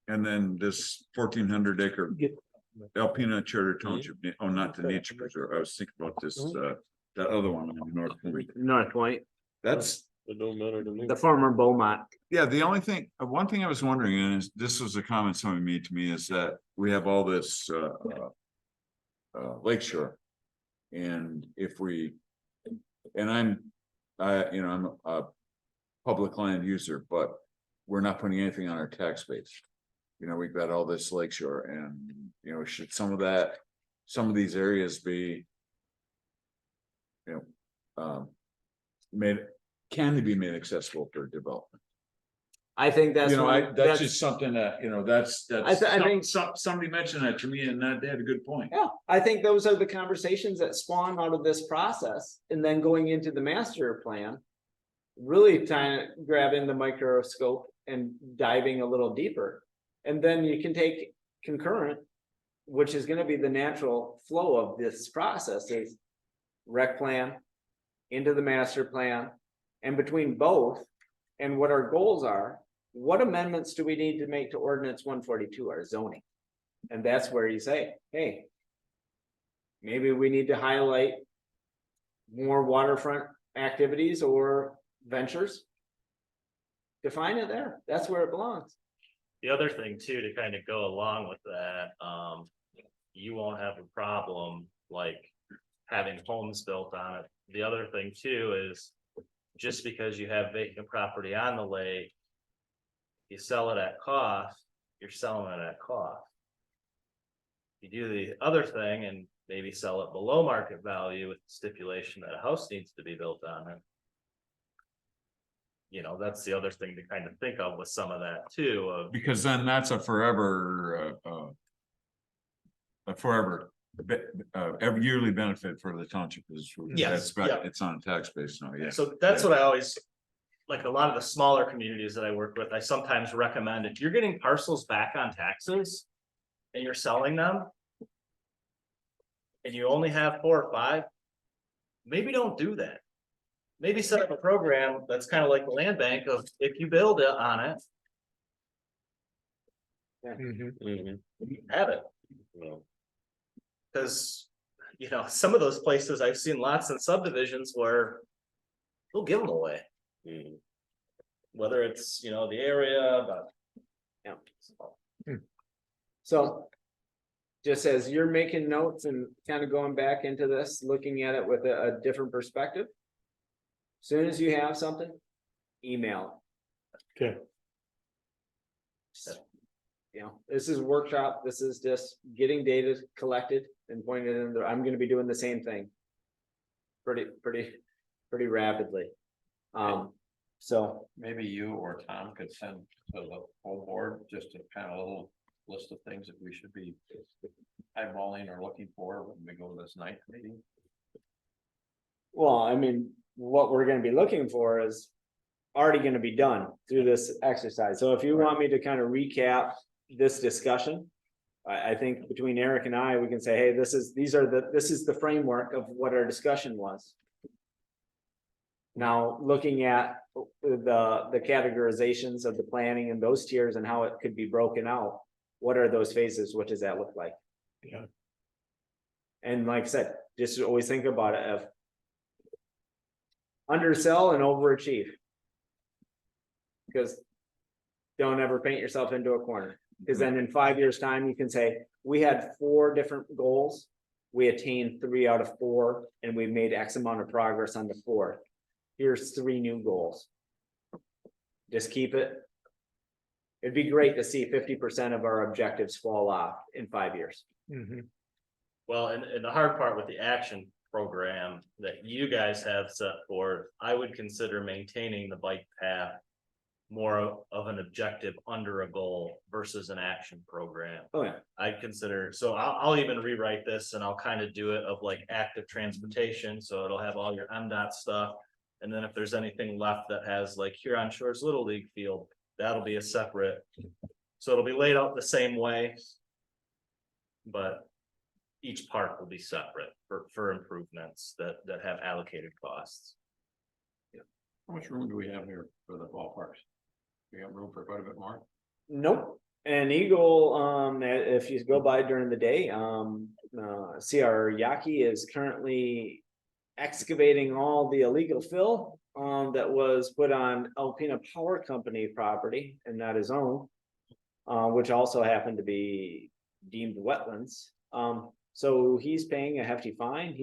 And then this 1,400 acre Get- Alpena Charter Township, oh, not the nature preserve, I was thinking about this, that other one on North Point. North Point, That's, It don't matter to me. the former Beaumont. yeah, the only thing, one thing I was wondering, and this was a comment someone made to me, is that we have all this, lakeshore. And if we, and I'm a public land user, but we're not putting anything on our tax base. You know, we've got all this lakeshore and, you know, should some of these areas be, you know, can they be made accessible for development? I think that's. You know, one- that's just something that, you know, that's, I think- somebody mentioned that to me and that they had a good point. Yeah, I think those are the conversations that spawn out of this process, and then going into the master plan. Really trying to grab in the microscope and diving a little deeper. And then you can take concurrent, which is gonna be the natural flow of this process is. Rec plan, into the master plan, and between both, and what our goals are. What amendments do we need to make to ordinance 142, our zoning? And that's where you say, hey. Maybe we need to highlight. More waterfront activities or ventures. Define it there, that's where it belongs. The other thing too, to kind of go along with that, you won't have a problem like having homes built on it. The other thing too is just because you have vacant property on the lake, you sell it at cost, you're selling it at cost. You do the other thing and maybe sell it below market value with the stipulation that a house needs to be built on it. You know, that's the other thing to kind of think of with some of that too, of Because then that's a forever, every yearly benefit for the township is. Yes, that's- yeah. It's on a tax base now, yeah. So that's what I always, like a lot of the smaller communities that I work with, I sometimes recommend if you're getting parcels back on taxes. And you're selling them. And you only have 4 or 5. Maybe don't do that. Maybe set up a program that's kind of like the land bank of if you build it on it, Mhm. Mhm. you can have it. No. Cause, you know, some of those places I've seen lots and subdivisions where. They'll give them away, Mhm. whether it's, you know, the area, but. Yeah. So. Just as you're making notes and kind of going back into this, looking at it with a different perspective. Soon as you have something, email. Okay. You know, this is workshop, this is just getting data collected and pointed in there. I'm gonna be doing the same thing. Pretty rapidly. So, Maybe you or Tom could send to the whole board just a kind of little list of things that we should be eyeballing or looking for when we go to this night meeting. well, I mean, what we're gonna be looking for is. Already gonna be done through this exercise. So if you want me to kind of recap this discussion. I think between Eric and I, we can say, hey, this is the framework of what our discussion was. Now, looking at the categorizations of the planning and those tiers and how it could be broken out. What are those phases? What does that look like? Yeah. And like I said, just always think about it of. Undersell and overachieve. Because. Don't ever paint yourself into a corner, because then in 5 years' time, you can say, we had 4 different goals. we attained 3 out of 4, and we made X amount of progress on the 4th. Here's 3 new goals. Just keep it. It'd be great to see 50% of our objectives fall off in 5 years. Mhm. Well, and the hard part with the action program that you guys have set forth, I would consider maintaining the bike path more of an objective under a goal versus an action program. Oh, yeah. I'd consider, so I'll even rewrite this and I'll kind of do it of like active transportation, so it'll have all your MDOT stuff. And then if there's anything left that has like Huron Shores Little League field, that'll be a separate. So it'll be laid out the same way. But each park will be separate for improvements that have allocated costs. How much room do we have here for the ballparks? We have room for quite a bit more. Nope. And Eagle, if you go by during the day, CR Yaki is currently excavating all the illegal fill that was put on Alpena Power Company property and not his own, which also happened to be deemed wetlands. So he's paying a hefty fine.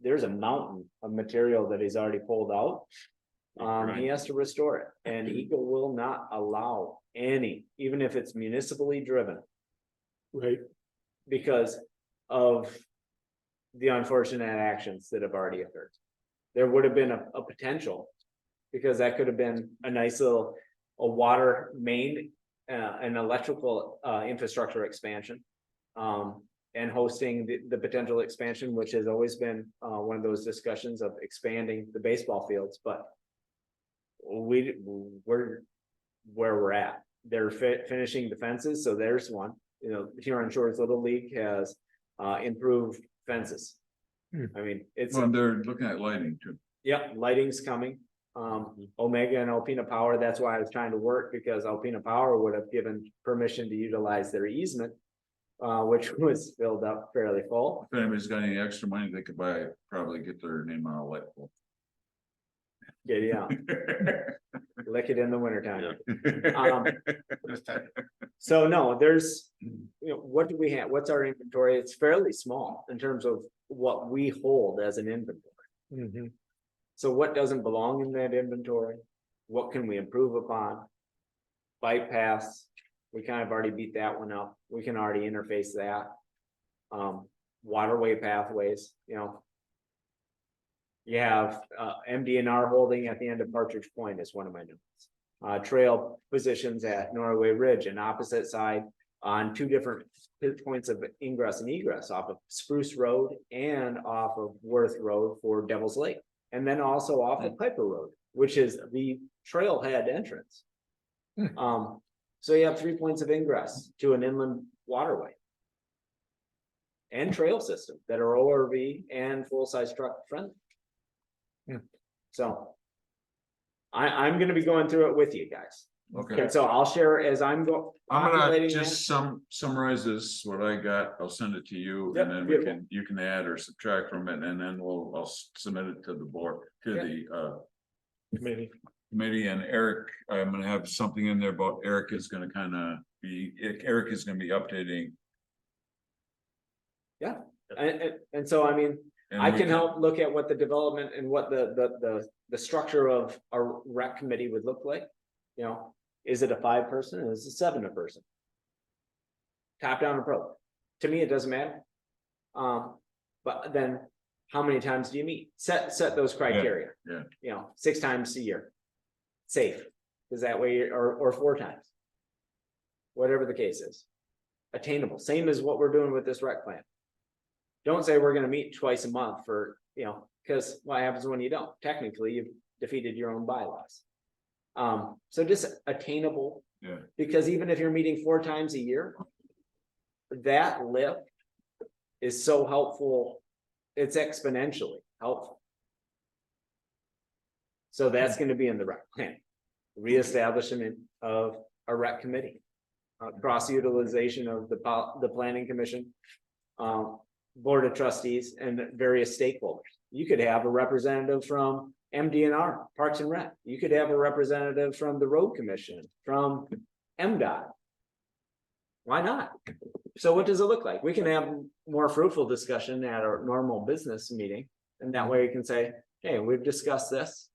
There's a mountain of material that he's already pulled out. He has to restore it, and Eagle will not allow any, even if it's municipally driven, Right, because of the unfortunate actions that have already occurred. There would have been a potential, because that could have been a nice little, a water main, an electrical, infrastructure expansion. And hosting the potential expansion, which has always been, one of those discussions of expanding the baseball fields, but we're where we're at. They're finishing the fences, so there's one. You know, Huron Shores Little League has improved fences. I mean, it's, Well, they're looking at lighting too. yeah, lighting's coming. Omega and Alpena Power, that's why I was trying to work, because Alpena Power would have given permission to utilize their easement, which was filled up fairly full. If anybody's got any extra money, they could probably get their name on a light pole. Yeah, lick it in the wintertime. Um, So no, there's, what do we have? What's our inventory? It's fairly small in terms of what we hold as an inventory. mhm. So what doesn't belong in that inventory? What can we improve upon? Bike paths, we kind of already beat that one up. We can already interface that. Waterway pathways, You have MDNR holding at the end of Partridge Point is one of my notes. Trail positions at Norway Ridge and opposite side on 2 different points of ingress and egress off of Spruce Road and off of Worth Road for Devil's Lake. And then also off of Piper Road, which is the trailhead entrance. So you have 3 points of ingress to an inland waterway. And trail system that are ORV and full-size truck friendly. So. I'm gonna be going through it with you guys. Okay, And so I'll share as I'm I'm gonna populating just summarize this, what I got, I'll send it to you, Yep, and then beautiful. you can add or subtract from it, and then I'll submit it to the board, to Yeah. the Committee. committee, and Eric, I'm gonna have something in there about Eric is gonna Eric is gonna be updating. And so, I mean, and I we can help look at what the development and what the structure of a rec committee would look like. Is it a 5-person or is it 7-person? Top-down approach. To me, it doesn't matter. But then how many times do you meet? Set those criteria. yeah. 6 times a year. Safe, because that way, or 4 times. Whatever the case is. Attainable, same as what we're doing with this rec plan. Don't say we're gonna meet twice a month for, because what happens when you don't? Technically, you've defeated your own bylaws. So just attainable. Yeah. Because even if you're meeting 4 times a year, that lift is so helpful, it's exponentially helpful. So that's gonna be in the rec plan. Reestablishment of a rec committee. Cross utilization of the planning commission. Board of trustees and various stakeholders. You could have a representative from MDNR, Parks and Rec. You could have a representative from the road commission, from MDOT. Why not? So what does it look like? We can have more fruitful discussion at our normal business meeting. And that way you can say, hey, we've discussed this.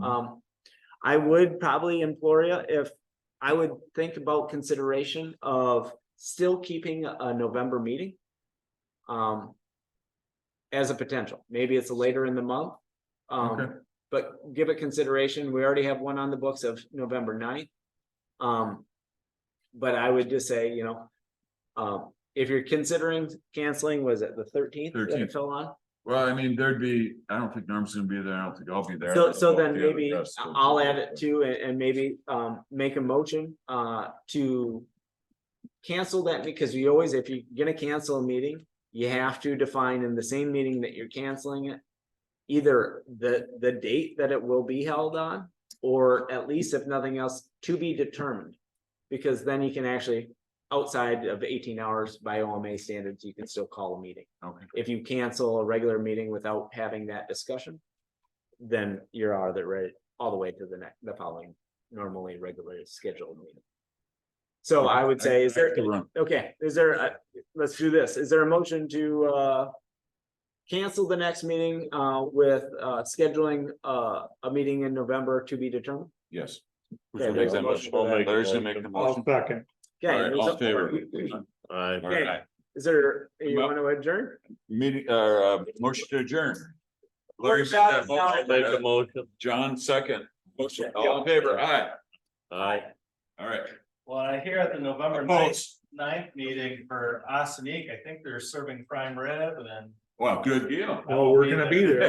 I would probably implore you, if I would think about consideration of still keeping a November meeting. As a potential, maybe it's later in the month. Okay. But give it consideration. We already have one on the books of November 9th. But I would just say, if you're considering canceling, was it the 13th? that it 13th. fell on? Well, I mean, I don't think Norm's gonna be there. I don't think I'll be there. So then The other maybe guys will. I'll add it to, and maybe make a motion to cancel that, because you always, if you're gonna cancel a meeting, you have to define in the same meeting that you're canceling it, either the date that it will be held on, or at least if nothing else, to be determined. Because then you can actually, outside of 18 hours by OMA standards, you can still call a meeting. Okay. If you cancel a regular meeting without having that discussion, then you're out of the right, all the way to the following normally regularly scheduled meeting. So I would say, is there, okay, let's do this. Is there a motion to cancel the next meeting with scheduling a meeting in November to be determined? Yes. Okay, Make that motion. I'll make a Larry's gonna motion. make the I'll motion. second. All Okay, right, all in favor? Aye. okay, is there, you want to adjourn? Meeting, motion to adjourn. Larry made Shot that is now- Make a motion. motion. John second. Motion, all in favor? Aye. Aye. All right. Well, I hear at the November Opposed? 9th meeting for Osanique, I think they're serving prime rib and Well, good deal. Oh, we're gonna be there.